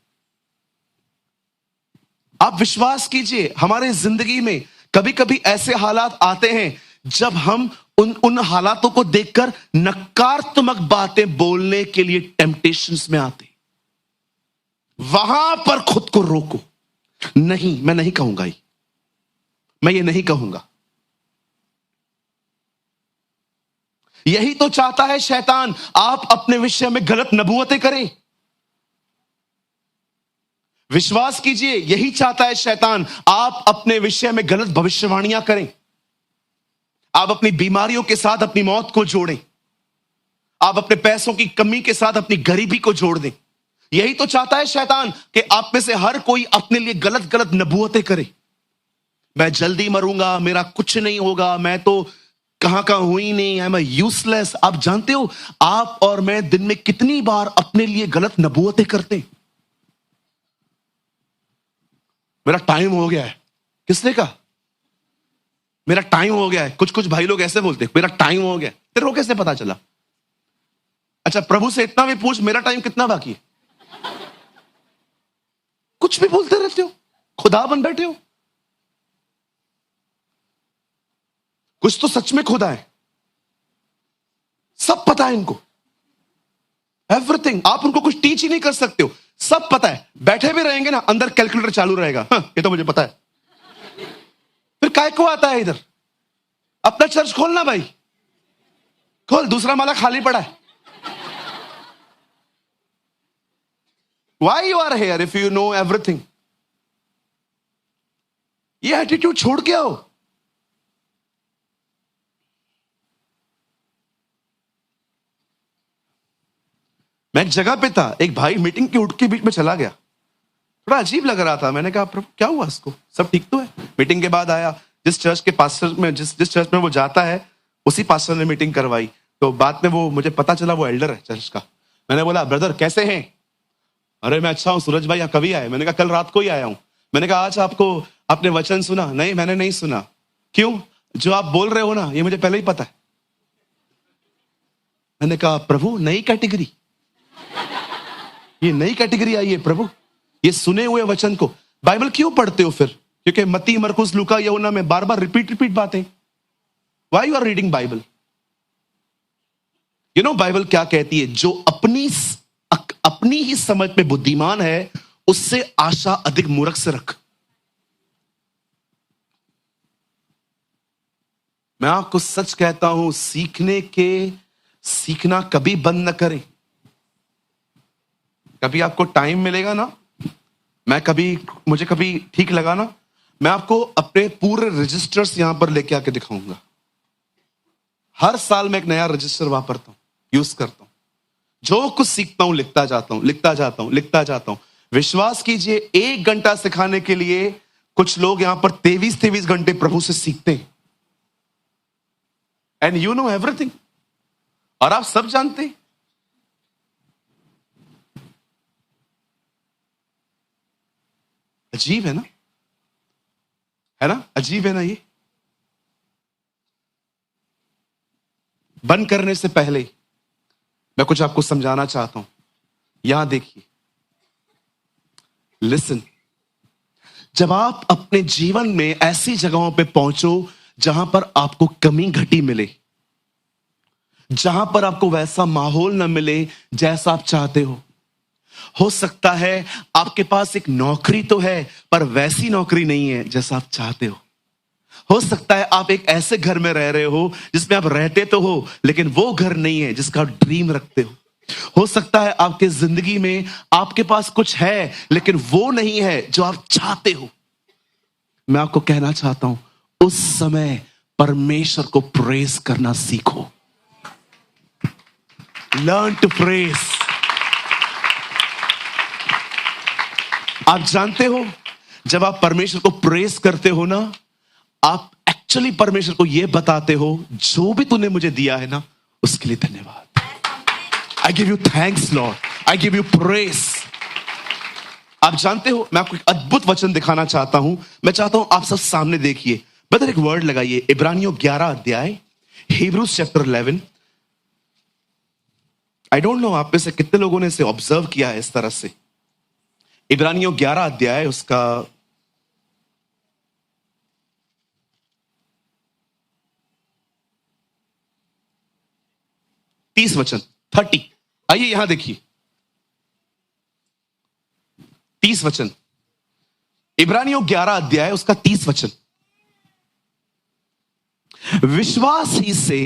आप विश्वास कीजिए, हमारे जिंदगी में कभी कभी ऐसे हालात आते हैं जब हम उन हालातों को देखकर नकारात्मक बातें बोलने के लिए टेम्पटेशंस में आते। वहां पर खुद को रोको। नहीं, मैं नहीं कहूंगा ये, मैं ये नहीं कहूंगा। यही तो चाहता है शैतान, आप अपने विषय में गलत नबूवतें करें। विश्वास कीजिए, यही चाहता है शैतान, आप अपने विषय में गलत भविष्यवाणियां करें। आप अपनी बीमारियों के साथ अपनी मौत को जोड़ें। आप अपने पैसों की कमी के साथ अपनी गरीबी को जोड़ दें। यही तो चाहता है शैतान कि आप में से हर कोई अपने लिए गलत गलत नबूवतें करे। मैं जल्दी मरूंगा, मेरा कुछ नहीं होगा, मैं तो कहां का हूं ही नहीं, मैं यूजलेस। आप जानते हो आप और मैं दिन में कितनी बार अपने लिए गलत नबूवतें करते हैं? मेरा टाइम हो गया है। किसने कहा मेरा टाइम हो गया है? कुछ भाई लोग ऐसे बोलते हैं, मेरा टाइम हो गया। तेरे को कैसे पता चला? अच्छा, प्रभु से इतना भी पूछ, मेरा टाइम कितना बाकी है? कुछ भी बोलते रहते हो, खुदा बन बैठे हो। कुछ तो सच में खुदा है। सब पता है इनको, एवरीथिंग। आप उनको कुछ टीच ही नहीं कर सकते हो, सब पता है। बैठे भी रहेंगे ना, अंदर कैलकुलेटर चालू रहेगा, हाँ ये तो मुझे पता है। फिर काय को आता है इधर? अपना चर्च खोलना भाई, खोल, दूसरा माला खाली पड़ा है। Why you are here if you know everything? ये एटीट्यूड छोड़ के आओ। मैं एक जगह पे था, एक भाई मीटिंग के उठ के बीच में चला गया, थोड़ा अजीब लग रहा था। मैंने कहा प्रभु क्या हुआ इसको, सब ठीक तो है? मीटिंग के बाद आया, जिस चर्च के पास्टर में जिस चर्च में वो जाता है उसी पास्टर ने मीटिंग करवाई। तो बाद में वो मुझे पता चला वो एल्डर है चर्च का। मैंने बोला ब्रदर कैसे हैं? अरे मैं अच्छा हूं सूरज भाई, कभी आए? मैंने कहा कल रात को ही आया हूं। मैंने कहा आज आपने वचन सुना? नहीं मैंने नहीं सुना। क्यों? जो आप बोल रहे हो ना ये मुझे पहले ही पता है। मैंने कहा प्रभु नई कैटेगरी, ये नई कैटेगरी आई है प्रभु, ये सुने हुए वचन को। बाइबल क्यों पढ़ते हो फिर? क्योंकि मत्ती मरकुस लूका यूहन्ना में बार बार रिपीट बातें। Why you are reading Bible? You know Bible क्या कहती है? जो अपनी ही समझ में बुद्धिमान है उससे आशा अधिक मूर्ख से रख। मैं आपको सच कहता हूं, सीखना कभी बंद न करें। कभी आपको टाइम मिलेगा ना, मुझे कभी ठीक लगा ना, मैं आपको अपने पूरे रजिस्टर्स यहां पर लेके आके दिखाऊंगा। हर साल मैं एक नया रजिस्टर वापरता हूं, यूज करता हूं। जो कुछ सीखता हूं लिखता जाता हूं। विश्वास कीजिए 1 घंटा सिखाने के लिए कुछ लोग यहां पर 23 घंटे प्रभु से सीखते हैं। एंड यू नो एवरीथिंग, और आप सब जानते हैं। अजीब है ना, अजीब है ना। ये बंद करने से पहले मैं कुछ आपको समझाना चाहता हूं। यहां देखिए, लिसन। जब आप अपने जीवन में ऐसी जगहों पे पहुंचो जहां पर आपको कमी घटी मिले, जहां पर आपको वैसा माहौल ना मिले जैसा आप चाहते हो सकता है आपके पास एक नौकरी तो है पर वैसी नौकरी नहीं है जैसा आप चाहते हो सकता है आप एक ऐसे घर में रह रहे हो जिसमें आप रहते तो हो लेकिन वो घर नहीं है जिसका आप ड्रीम रखते हो सकता है आपके जिंदगी में आपके पास कुछ है लेकिन वो नहीं है जो आप चाहते हो। मैं आपको कहना चाहता हूं, उस समय परमेश्वर को प्रेज करना सीखो। Learn to praise. आप जानते हो, जब आप परमेश्वर को प्रेज करते हो ना, आप एक्चुअली परमेश्वर को यह बताते हो जो भी तूने मुझे दिया है ना उसके लिए धन्यवाद। I give you thanks Lord, I give you praise. आप जानते हो, मैं आपको एक अद्भुत वचन दिखाना चाहता हूं। मैं चाहता हूं आप सब सामने देखिए। बदर एक वर्ड लगाइए, इब्रानियों 11 अध्याय, Hebrews chapter 11। I don't know आप में से कितने लोगों ने इसे ऑब्जर्व किया है इस तरह से। इब्रानियों 11 अध्याय, उसका 30 वचन, 30। आइए यहां देखिए, 30 वचन, इब्रानियों 11 अध्याय, उसका 30 वचन। विश्वास ही से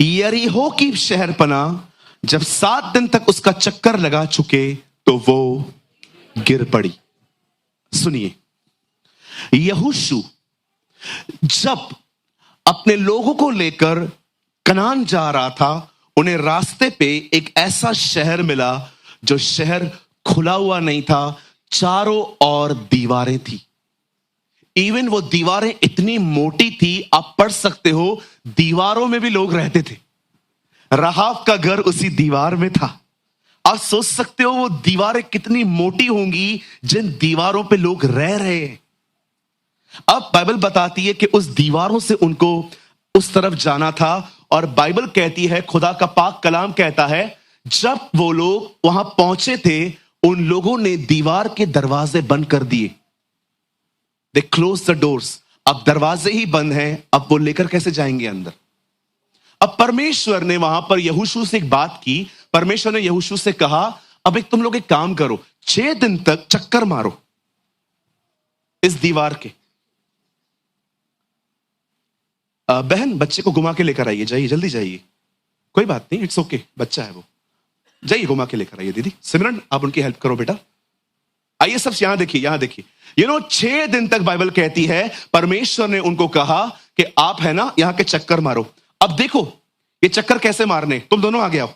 यरीहो की शहरपना जब 7 दिन तक उसका चक्कर लगा चुके तो वो गिर पड़ी। सुनिए, यहोशू जब अपने लोगों को लेकर कनान जा रहा था, उन्हें रास्ते पे एक ऐसा शहर मिला जो शहर खुला हुआ नहीं था, चारों ओर दीवारें थी। इवन वो दीवारें इतनी मोटी थी, आप पढ़ सकते हो, दीवारों में भी लोग रहते थे। राहाब का घर उसी दीवार में था। आप सोच सकते हो वो दीवारें कितनी मोटी होंगी जिन दीवारों पे लोग रह रहे हैं। अब बाइबल बताती है कि उस दीवारों से उनको उस तरफ जाना था, और बाइबल कहती है, खुदा का पाक कलाम कहता है, जब वो लोग वहां पहुंचे थे उन लोगों ने दीवार के दरवाजे बंद कर दिए। They close the doors. अब दरवाजे ही बंद हैं, अब वो लेकर कैसे जाएंगे अंदर? अब परमेश्वर ने वहां पर यहोशू से एक बात की। परमेश्वर ने यहोशू से कहा, अब एक तुम लोग एक काम करो, 6 दिन तक चक्कर मारो इस दीवार के। बहन, बच्चे को घुमा के लेकर आइए, जाइए, जल्दी जाइए, कोई बात नहीं, इट्स ओके, बच्चा है वो, जाइए घुमा के लेकर आइए। दीदी सिमरन, आप उनकी हेल्प करो बेटा। आइए सब यहां देखिए, यहां देखिए। 6 दिन तक बाइबल कहती है परमेश्वर ने उनको कहा कि आप है ना यहां के चक्कर मारो। अब देखो ये चक्कर कैसे मारने, तुम दोनों आ गया हो,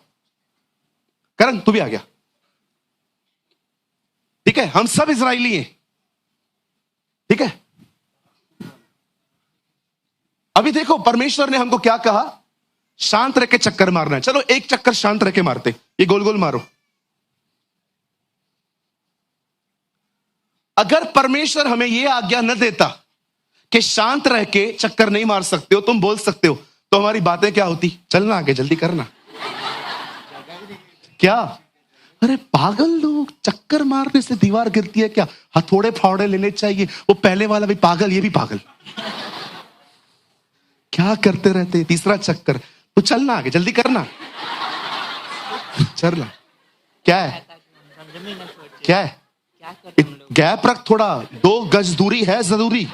करण तू भी आ गया, ठीक है, हम सब इजराइली हैं, ठीक है। अभी देखो परमेश्वर ने हमको क्या कहा, शांत रह के चक्कर मारना है। चलो एक चक्कर शांत रह के मारते, ये गोल गोल मारो। अगर परमेश्वर हमें यह आज्ञा न देता कि शांत रह के चक्कर नहीं मार सकते हो, तुम बोल सकते हो, तो हमारी बातें क्या होती, चलना आगे, जल्दी करना। क्या, अरे पागल लोग, चक्कर मारने से दीवार गिरती है क्या, हथौड़े फावड़े लेने चाहिए, वो पहले वाला भी पागल, ये भी पागल, क्या करते रहते। तीसरा चक्कर, तो चलना आगे, जल्दी करना, चलना। क्या है, क्या है, गैप रख थोड़ा, 2 गज दूरी है जरूरी।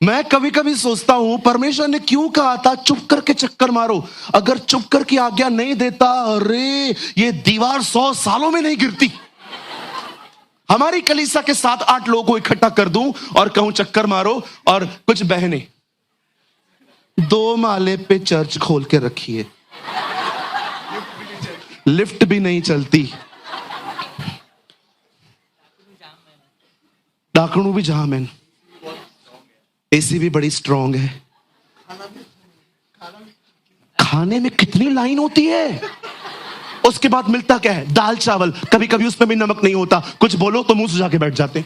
मैं कभी कभी सोचता हूं परमेश्वर ने क्यों कहा था चुप करके चक्कर मारो। अगर चुप करके आज्ञा नहीं देता, अरे ये दीवार 100 सालों में नहीं गिरती। हमारी कलीसिया के 7-8 लोगों को इकट्ठा कर दूं और कहूं चक्कर मारो, और कुछ बहनें 2 माले पे चर्च खोल के रखी है, लिफ्ट भी नहीं चलती, डाकणू भी जाम है, एसी भी बड़ी स्ट्रांग है, खाने में कितनी लाइन होती है, उसके बाद मिलता क्या है, दाल चावल, कभी कभी उसमें भी नमक नहीं होता, कुछ बोलो तो मुंह सुझा के बैठ जाते।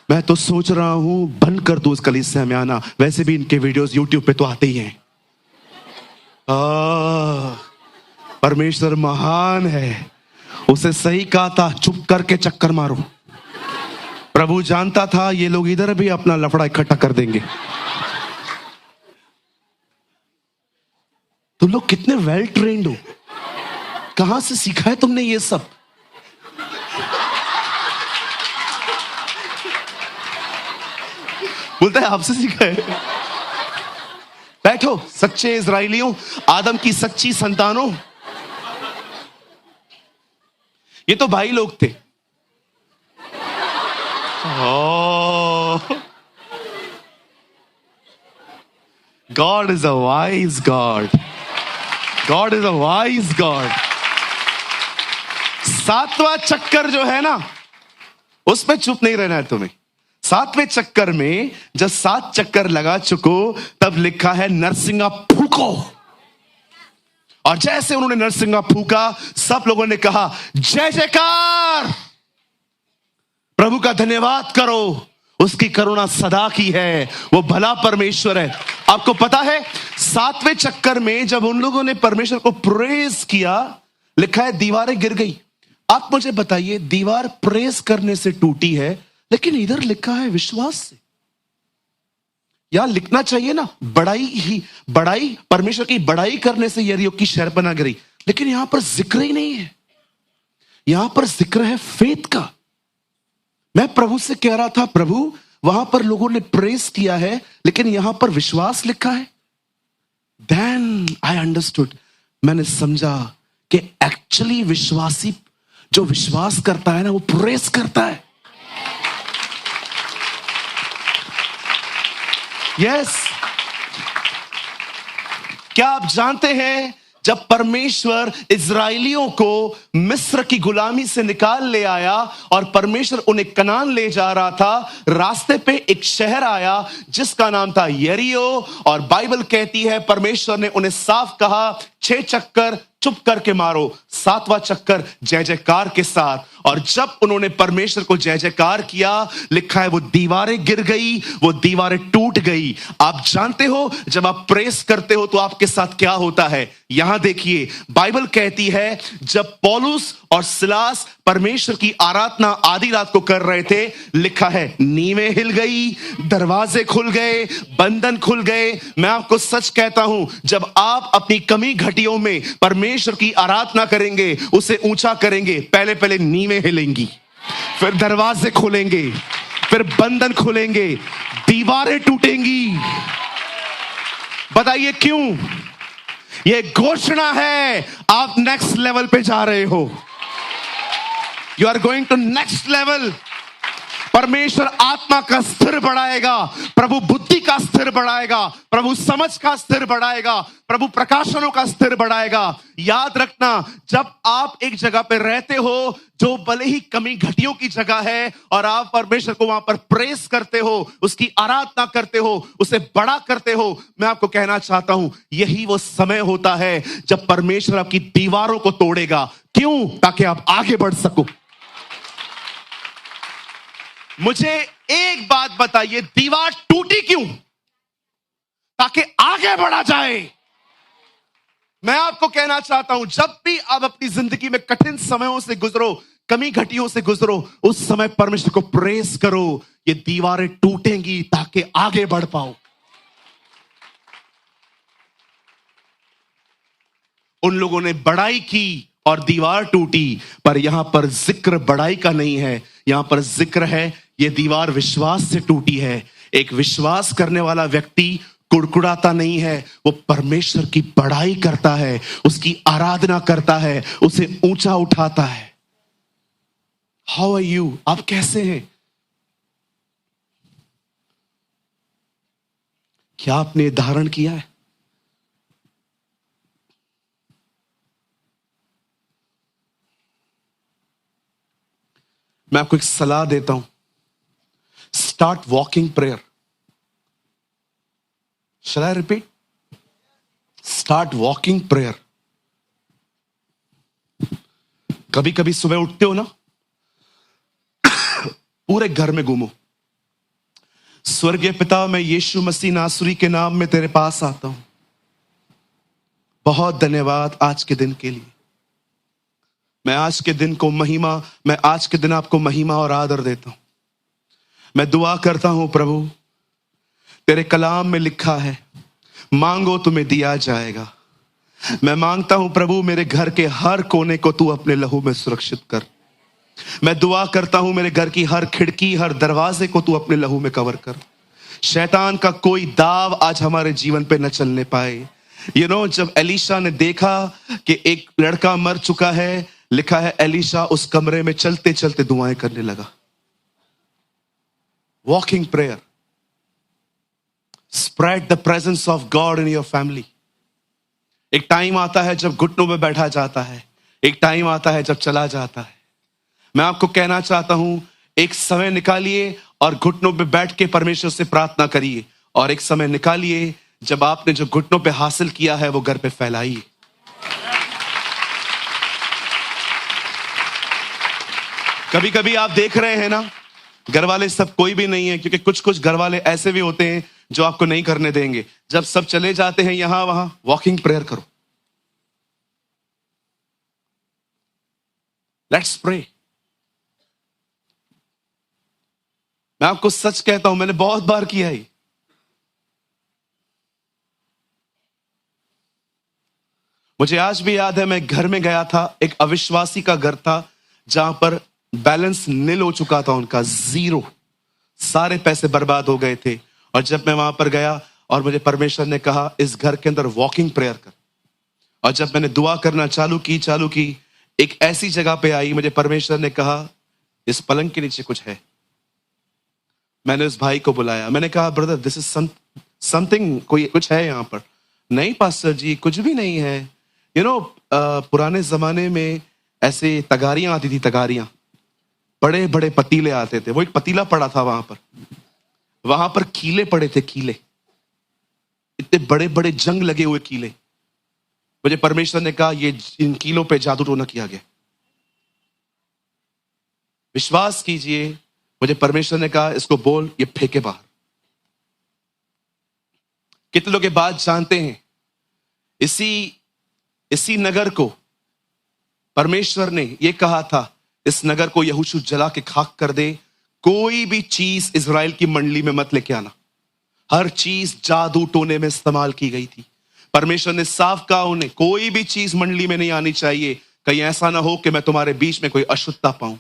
मैं तो सोच रहा हूं बंद कर दूं इस कलीसिया में आना, वैसे भी इनके वीडियोस यूट्यूब पे तो आते ही हैं। परमेश्वर महान है, उसे सही कहा था चुप करके चक्कर मारो। प्रभु जानता था ये लोग इधर भी अपना लफड़ा इकट्ठा कर देंगे। तुम लोग कितने वेल ट्रेन्ड हो, कहां से सीखा है तुमने ये सब। बोलता है आपसे सीखा है। बैठो सच्चे इजराइलियों, आदम की सच्ची संतानों, ये तो भाई लोग थे। God is a wise God, God is a wise God. 7वां चक्कर जो है ना, उसमें चुप नहीं रहना है तुम्हें। 7वें चक्कर में जब 7 चक्कर लगा चुको, तब लिखा है नरसिंगा फूको। और जैसे उन्होंने नरसिंगा फूका, सब लोगों ने कहा जय जयकार, प्रभु का धन्यवाद करो, उसकी करुणा सदा की है, वो भला परमेश्वर है। आपको पता है 7वें चक्कर में जब उन लोगों ने परमेश्वर को प्रेज किया, लिखा है दीवारें गिर गई। आप मुझे बताइए, दीवार प्रेज करने से टूटी है, लेकिन इधर लिखा है विश्वास से। यहां लिखना चाहिए ना बड़ाई, परमेश्वर की बड़ाई करने से यरीहो की शहरपनाह गिरी, लेकिन यहां पर जिक्र ही नहीं है। यहां पर जिक्र है फेथ का। मैं प्रभु से कह रहा था, प्रभु वहां पर लोगों ने प्रेस किया है, लेकिन यहां पर विश्वास लिखा है। देन आई अंडरस्टूड, मैंने समझा कि एक्चुअली विश्वासी जो विश्वास करता है ना, वो प्रेस करता है। यस, क्या आप जानते हैं जब परमेश्वर इजराइलियों को मिस्र की गुलामी से निकाल ले आया और परमेश्वर उन्हें कनान ले जा रहा था, रास्ते पे एक शहर आया जिसका नाम था यरीहो, और बाइबल कहती है परमेश्वर ने उन्हें साफ कहा 6 चक्कर चुप करके मारो, 7वां चक्कर जय जयकार के साथ। और जब उन्होंने परमेश्वर को जय जयकार किया, लिखा है वो दीवारें गिर गई, वो दीवारें टूट गई। आप जानते हो जब आप प्रेस करते हो तो आपके साथ क्या होता है? यहां देखिए, बाइबल कहती है जब पौलुस और सिलास परमेश्वर की आराधना आधी रात को कर रहे थे, लिखा है नींवें हिल गई, दरवाजे खुल गए, बंधन खुल गए। मैं आपको सच कहता हूं, जब आप अपनी कमी घटियों में परमेश्वर की आराधना करेंगे, उसे ऊंचा करेंगे, पहले पहले नींवें हिलेंगी, फिर दरवाजे खुलेंगे, फिर बंधन खुलेंगे, दीवारें टूटेंगी। बताइए क्यों? यह घोषणा है, आप नेक्स्ट लेवल पे जा रहे हो। You are going to next level. परमेश्वर आत्मा का स्तर बढ़ाएगा, प्रभु बुद्धि का स्तर बढ़ाएगा, प्रभु समझ का स्तर बढ़ाएगा, प्रभु प्रकाशनों का स्तर बढ़ाएगा। याद रखना, जब आप एक जगह पे रहते हो जो भले ही कमी घटियों की जगह है, और आप परमेश्वर को वहां पर प्रेस करते हो, उसकी आराधना करते हो, उसे बड़ा करते हो, मैं आपको कहना चाहता हूं, यही वो समय होता है जब परमेश्वर आपकी दीवारों को तोड़ेगा। क्यों? ताकि आप आगे बढ़ सको। मुझे एक बात बताइए, दीवार टूटी क्यों? ताकि आगे बढ़ा जाए। मैं आपको कहना चाहता हूं, जब भी आप अपनी जिंदगी में कठिन समयों से गुजरो, कमी घटियों से गुजरो, उस समय परमेश्वर को प्रेस करो। ये दीवारें टूटेंगी ताकि आगे बढ़ पाओ। उन लोगों ने बड़ाई की और दीवार टूटी, पर यहां पर जिक्र बड़ाई का नहीं है, यहां पर जिक्र है ये दीवार विश्वास से टूटी है। एक विश्वास करने वाला व्यक्ति कुड़कुड़ाता नहीं है, वो परमेश्वर की बड़ाई करता है, उसकी आराधना करता है, उसे ऊंचा उठाता है। How are you? आप कैसे हैं? क्या आपने धारण किया है? मैं आपको एक सलाह देता हूं, start walking prayer. Shall I repeat? Start walking prayer. कभी कभी सुबह उठते हो ना, पूरे घर में घूमो, स्वर्गीय पिता, मैं यीशु मसीह नासरी के नाम में तेरे पास आता हूं। बहुत धन्यवाद आज के दिन के लिए। मैं आज के दिन आपको महिमा और आदर देता हूं। मैं दुआ करता हूं प्रभु, तेरे कलाम में लिखा है मांगो तुम्हें दिया जाएगा। मैं मांगता हूं प्रभु, मेरे घर के हर कोने को तू अपने लहू में सुरक्षित कर। मैं दुआ करता हूं, मेरे घर की हर खिड़की, हर दरवाजे को तू अपने लहू में कवर कर। शैतान का कोई दाव आज हमारे जीवन पे न चलने पाए। जब एलीशा ने देखा कि एक लड़का मर चुका है, लिखा है एलीशा उस कमरे में चलते चलते दुआएं करने लगा। Walking prayer. Spread the presence of God in your family. एक टाइम आता है जब घुटनों में बैठा जाता है, एक टाइम आता है जब चला जाता है। मैं आपको कहना चाहता हूं, एक समय निकालिए और घुटनों पे बैठ के परमेश्वर से प्रार्थना करिए, और एक समय निकालिए जब आपने जो घुटनों पे हासिल किया है वो घर पे फैलाइए। कभी कभी आप देख रहे हैं ना, घर वाले सब कोई भी नहीं है, क्योंकि कुछ कुछ घर वाले ऐसे भी होते हैं जो आपको नहीं करने देंगे। जब सब चले जाते हैं यहां वहां, वॉकिंग प्रेयर करो। Let's pray. मैं आपको सच कहता हूं, मैंने बहुत बार किया है। मुझे आज भी याद है, मैं घर में गया था, एक अविश्वासी का घर था जहां पर बैलेंस नील हो चुका था, उनका 0, सारे पैसे बर्बाद हो गए थे। और जब मैं वहां पर गया और मुझे परमेश्वर ने कहा इस घर के अंदर वॉकिंग प्रेयर कर, और जब मैंने दुआ करना चालू की, एक ऐसी जगह पे आई, मुझे परमेश्वर ने कहा इस पलंग के नीचे कुछ है। मैंने उस भाई को बुलाया, मैंने कहा ब्रदर दिस इज समथिंग, कोई कुछ है यहाँ पर? नहीं पास्टर जी, कुछ भी नहीं है। पुराने जमाने में ऐसे तगारियां आती थी, तगारियां, बड़े बड़े पतीले आते थे। वो एक पतीला पड़ा था वहां पर कीले पड़े थे, कीले, इतने बड़े बड़े जंग लगे हुए कीले। मुझे परमेश्वर ने कहा ये इन कीलों पे जादू टोना किया गया। विश्वास कीजिए, मुझे परमेश्वर ने कहा इसको बोल ये फेंके बाहर। कितने लोग ये बात जानते हैं, इसी नगर को परमेश्वर ने ये कहा था, इस नगर को यहोशू जला के खाक कर दे, कोई भी चीज इजराइल की मंडली में मत लेके आना। हर चीज जादू टोने में इस्तेमाल की गई थी। परमेश्वर ने साफ कहा उन्हें कोई भी चीज मंडली में नहीं आनी चाहिए, कहीं ऐसा ना हो कि मैं तुम्हारे बीच में कोई अशुद्धता पाऊं।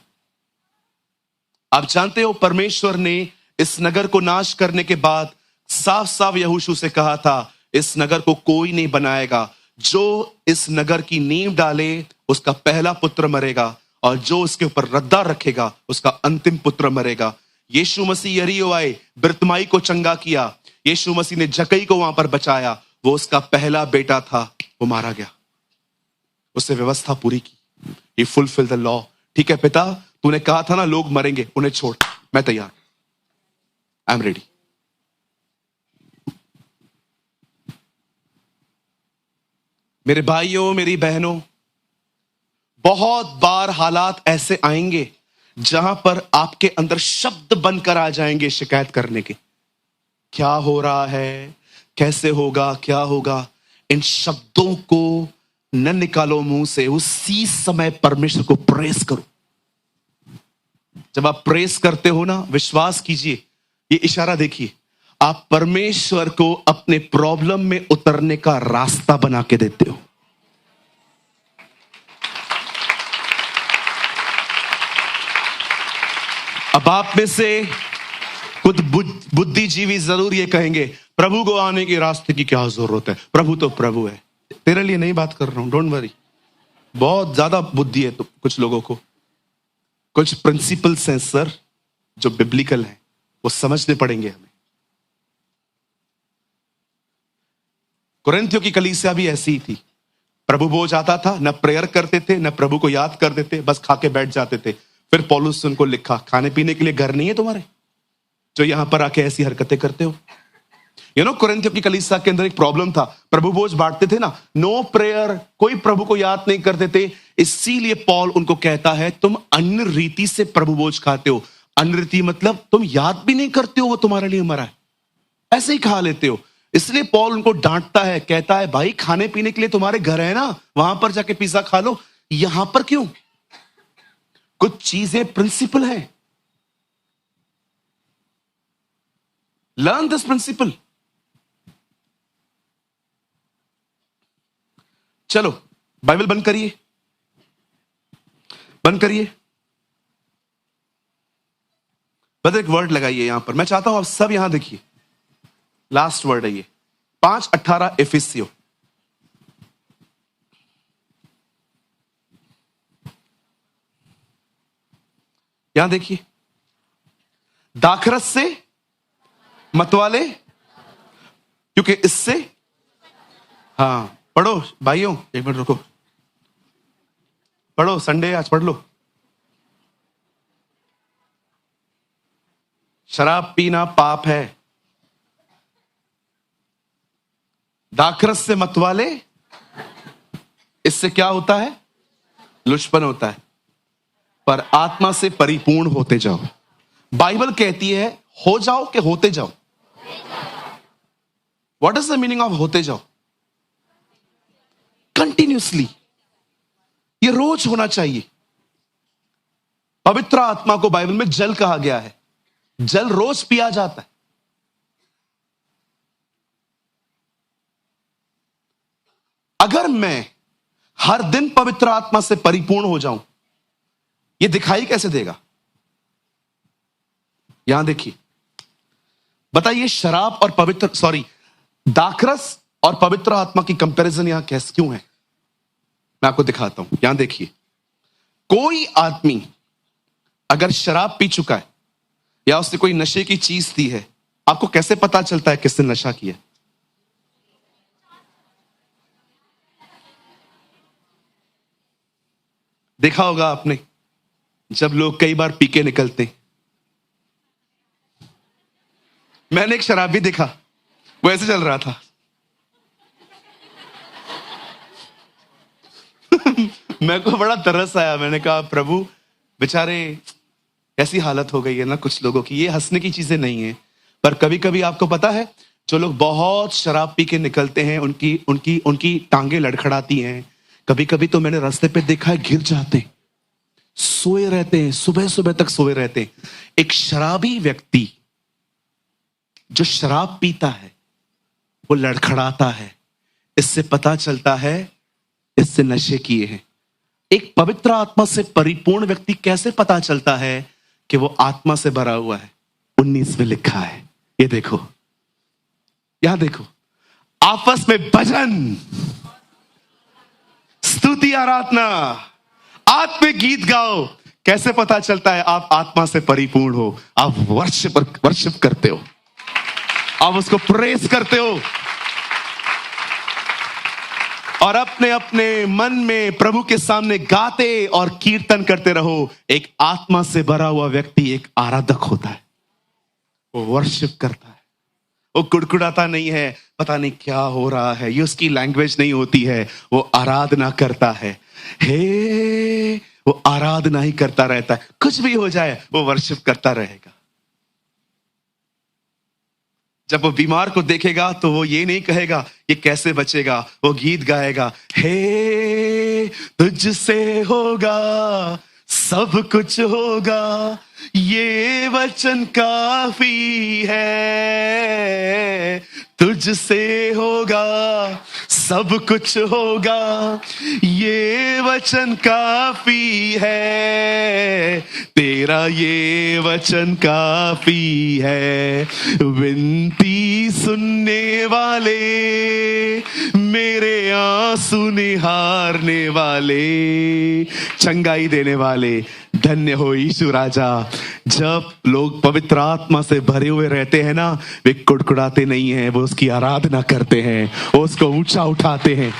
आप जानते हो परमेश्वर ने इस नगर को नाश करने के बाद साफ साफ यहोशू से कहा था इस नगर को कोई नहीं बनाएगा, जो इस नगर की नींव डाले उसका पहला पुत्र मरेगा, और जो इसके ऊपर रद्दा रखेगा उसका अंतिम पुत्र मरेगा। यीशु मसीह यरीहो आए, बिरतमाई को चंगा किया, यीशु मसीह ने जकई को वहां पर बचाया, वो उसका पहला बेटा था, वो मारा गया, उसने व्यवस्था पूरी की। He fulfilled the law। ठीक है पिता, तूने कहा था ना लोग मरेंगे, उन्हें छोड़, मैं तैयार, आई एम रेडी। मेरे भाइयों मेरी बहनों, बहुत बार हालात ऐसे आएंगे जहां पर आपके अंदर शब्द बनकर आ जाएंगे शिकायत करने के, क्या हो रहा है, कैसे होगा, क्या होगा। इन शब्दों को न निकालो मुंह से, उसी समय परमेश्वर को प्रेस करो। जब आप प्रेस करते हो ना, विश्वास कीजिए, ये इशारा देखिए, आप परमेश्वर को अपने प्रॉब्लम में उतरने का रास्ता बना के देते हो। अब आप में से खुद बुद्धिजीवी जरूर ये कहेंगे प्रभु को आने के रास्ते की क्या जरूरत है, प्रभु तो प्रभु है। तेरे लिए नहीं बात कर रहा हूं, डोंट वरी। बहुत ज्यादा बुद्धि है तो कुछ लोगों को, कुछ प्रिंसिपल्स हैं सर जो बिब्लिकल हैं, वो समझने पड़ेंगे हमें। कुरिन्थियों की कलीसिया भी ऐसी ही थी। प्रभु भोज आता था, न प्रेयर करते थे, न प्रभु को याद करते थे, बस खा के बैठ जाते थे। फिर पौलुस उनको लिखा, खाने पीने के लिए घर नहीं है तुम्हारे, जो यहां पर आके ऐसी हरकतें करते हो। कुरिन्थियों की कलीसिया के अंदर एक प्रॉब्लम था, प्रभु भोज बांटते थे ना, नो प्रेयर, कोई प्रभु को याद नहीं करते थे। इसीलिए पौल उनको कहता है तुम अन्य रीति से प्रभु भोज खाते हो। अन्य रीति मतलब तुम याद भी नहीं करते हो वो तुम्हारे लिए मरा है, ऐसे ही खा लेते हो। इसलिए पौल उनको डांटता है, कहता है भाई खाने पीने के लिए तुम्हारे घर है ना, वहां पर जाके पिज्जा खा लो, यहां पर क्यों। कुछ चीजें प्रिंसिपल है, लर्न दिस प्रिंसिपल। चलो बाइबल बंद करिए, बंद करिए, बस एक वर्ड लगाइए यहां पर। मैं चाहता हूं आप सब यहां देखिए, लास्ट वर्ड है ये 5:18 एफिसियों। यहां देखिए, दाखरस से मतवाले, क्योंकि इससे, हाँ पढ़ो भाइयों, एक मिनट रुको, पढ़ो, संडे आज पढ़ लो। शराब पीना पाप है, दाखरस से मतवाले, इससे क्या होता है, लुचपन होता है, पर आत्मा से परिपूर्ण होते जाओ। बाइबल कहती है हो जाओ कि होते जाओ। What is the meaning of होते जाओ? कंटिन्यूसली, ये रोज होना चाहिए। पवित्र आत्मा को बाइबल में जल कहा गया है, जल रोज पिया जाता है। अगर मैं हर दिन पवित्र आत्मा से परिपूर्ण हो जाऊं, ये दिखाई कैसे देगा? यहां देखिए, बताइए शराब और दाखरस और पवित्र आत्मा की कंपैरिजन यहां कैसे क्यों है? मैं आपको दिखाता हूं। यहां देखिए, कोई आदमी अगर शराब पी चुका है या उसने कोई नशे की चीज दी है, आपको कैसे पता चलता है किसने नशा किया? देखा होगा आपने, जब लोग कई बार पी के निकलते हैं। मैंने एक शराबी देखा, वो ऐसे चल रहा था, मेरे को बड़ा तरस आया। मैंने कहा प्रभु बेचारे ऐसी हालत हो गई है ना कुछ लोगों की, ये हंसने की चीजें नहीं है। पर कभी कभी आपको पता है जो लोग बहुत शराब पी के निकलते हैं उनकी उनकी उनकी टांगे लड़खड़ाती हैं। कभी कभी तो मैंने रास्ते पे देखा है गिर जाते हैं, सोए रहते हैं, सुबह सुबह तक सोए रहते हैं। एक शराबी व्यक्ति जो शराब पीता है वो लड़खड़ाता है, इससे पता चलता है इससे नशे किए हैं। एक पवित्र आत्मा से परिपूर्ण व्यक्ति कैसे पता चलता है कि वो आत्मा से भरा हुआ है? 19 में लिखा है, ये देखो, यहां देखो, आपस में भजन, स्तुति, आराधना, आत्मिक गीत गाओ। कैसे पता चलता है आप आत्मा से परिपूर्ण हो? आप वर्शिप करते हो, आप उसको प्रेस करते हो और अपने अपने मन में प्रभु के सामने गाते और कीर्तन करते रहो। एक आत्मा से भरा हुआ व्यक्ति एक आराधक होता है, वो वर्शिप करता है, वो कुड़कुड़ाता नहीं है, पता नहीं क्या हो रहा है, ये उसकी लैंग्वेज नहीं होती है, वो आराधना करता है। हे, वो आराधना ही करता रहता है, कुछ भी हो जाए वो वर्शिप करता रहेगा। जब वो बीमार को देखेगा तो वो ये नहीं कहेगा ये कैसे बचेगा, वो गीत गाएगा, हे तुझसे होगा सब कुछ होगा, ये वचन काफी है, तुझसे होगा सब कुछ होगा, ये वचन काफी है, तेरा ये वचन काफी है। विनती सुनने वाले, मेरे आंसू निहारने वाले, चंगाई देने वाले, धन्य हो यीशु राजा। जब लोग पवित्र आत्मा से भरे हुए रहते हैं ना, वे कुड़कुड़ाते नहीं हैं, वो उसकी आराधना करते हैं, वो उसको ऊंचा उठाते हैं।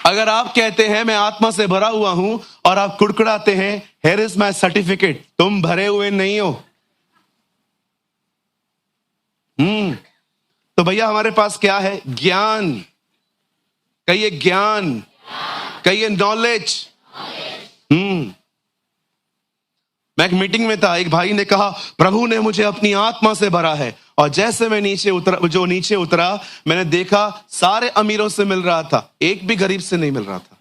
अगर आप कहते हैं मैं आत्मा से भरा हुआ हूं और आप कुड़कुड़ाते हैं, हियर इज माय सर्टिफिकेट, तुम भरे हुए नहीं हो। तो भैया हमारे पास क्या है? ज्ञान, कहिए ज्ञान, कहिए नॉलेज। मैं एक मीटिंग में था, एक भाई ने कहा प्रभु ने मुझे अपनी आत्मा से भरा है, और जैसे मैं नीचे उतरा मैंने देखा सारे अमीरों से मिल रहा था, एक भी गरीब से नहीं मिल रहा था।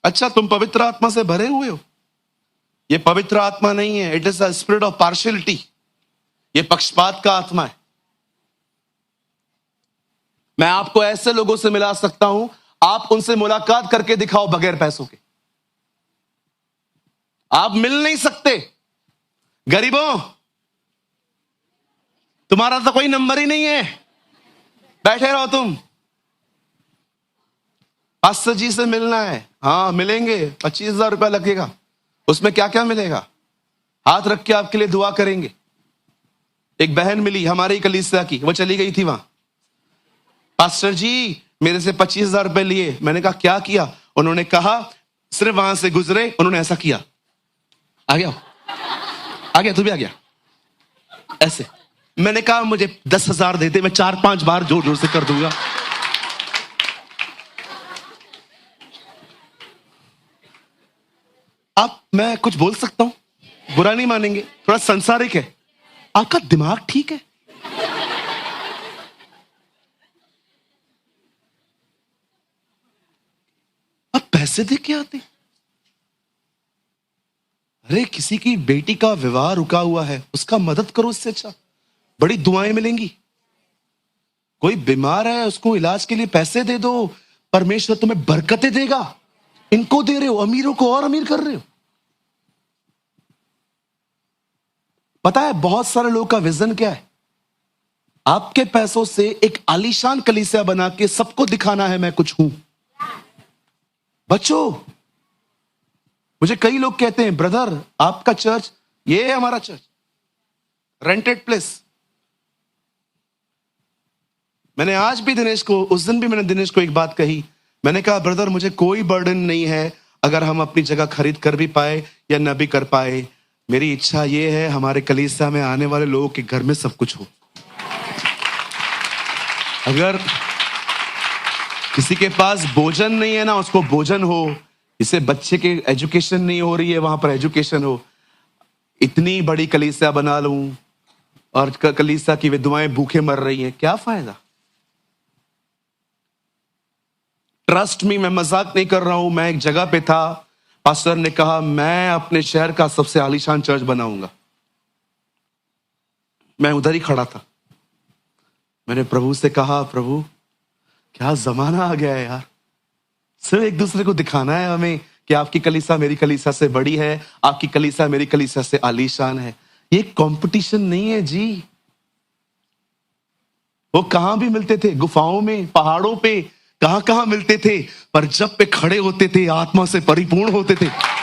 अच्छा, तुम पवित्र आत्मा से भरे हुए हो? ये पवित्र आत्मा नहीं है, it is a spirit of partiality, ये पक्षपात का आत्मा है। मैं आपको ऐसे लोगों से मिला सकता हूं, आप उनसे मुलाकात करके दिखाओ बगैर पैसों के, आप मिल नहीं सकते। गरीबों, तुम्हारा तो कोई नंबर ही नहीं है, बैठे रहो तुम। पास्टर जी से मिलना है, हाँ मिलेंगे, 25,000 रुपया लगेगा, उसमें क्या क्या मिलेगा? हाथ रख के आपके लिए दुआ करेंगे। एक बहन मिली हमारे ही कलीसिया की, वो चली गई थी वहां, पास्टर जी मेरे से 25,000 रुपए लिए। मैंने कहा क्या किया? उन्होंने कहा सिर्फ वहां से गुजरे, उन्होंने ऐसा किया, आ गया तू भी आ गया, ऐसे। मैंने कहा मुझे 10,000 देते, मैं 4-5 बार जोर जोर से कर दूंगा। मैं कुछ बोल सकता हूं, बुरा नहीं मानेंगे, थोड़ा संसारिक है। आपका दिमाग ठीक है? आप पैसे दे के आते? अरे किसी की बेटी का विवाह रुका हुआ है, उसका मदद करो, इससे अच्छा बड़ी दुआएं मिलेंगी। कोई बीमार है, उसको इलाज के लिए पैसे दे दो, परमेश्वर तुम्हें बरकतें देगा। इनको दे रहे हो, अमीरों को और अमीर कर रहे हो। पता है बहुत सारे लोगों का विजन क्या है? आपके पैसों से एक आलीशान कलीसिया बना के सबको दिखाना है मैं कुछ हूं। बच्चों, मुझे कई लोग कहते हैं ब्रदर आपका चर्च, ये है हमारा चर्च, रेंटेड प्लेस। मैंने आज भी दिनेश को, उस दिन भी मैंने दिनेश को एक बात कही, मैंने कहा ब्रदर मुझे कोई बर्डन नहीं है अगर हम अपनी जगह खरीद कर भी पाए या न भी कर पाए। मेरी इच्छा ये है हमारे कलीसिया में आने वाले लोगों के घर में सब कुछ हो। किसी के पास भोजन नहीं है ना, उसको भोजन हो। जिसे बच्चे के एजुकेशन नहीं हो रही है, वहां पर एजुकेशन हो। इतनी बड़ी कलीसिया बना लूं और कलीसिया की विधवाएं भूखे मर रही हैं, क्या फायदा? ट्रस्ट मी, मैं मजाक नहीं कर रहा हूं। मैं एक जगह पे था, पास्टर ने कहा मैं अपने शहर का सबसे आलीशान चर्च बनाऊंगा। मैं उधर ही खड़ा था। मैंने प्रभु से कहा, प्रभु क्या जमाना आ गया है यार, सिर्फ एक दूसरे को दिखाना है हमें कि आपकी कलीसिया मेरी कलीसिया से बड़ी है, आपकी कलीसिया मेरी कलीसिया से आलीशान है। ये कंपटीशन नहीं है जी। वो कहां भी मिलते थे, गुफाओं में, पहाड़ों पे, कहां कहां मिलते थे, पर जब पे खड़े होते थे आत्मा से परिपूर्ण होते थे।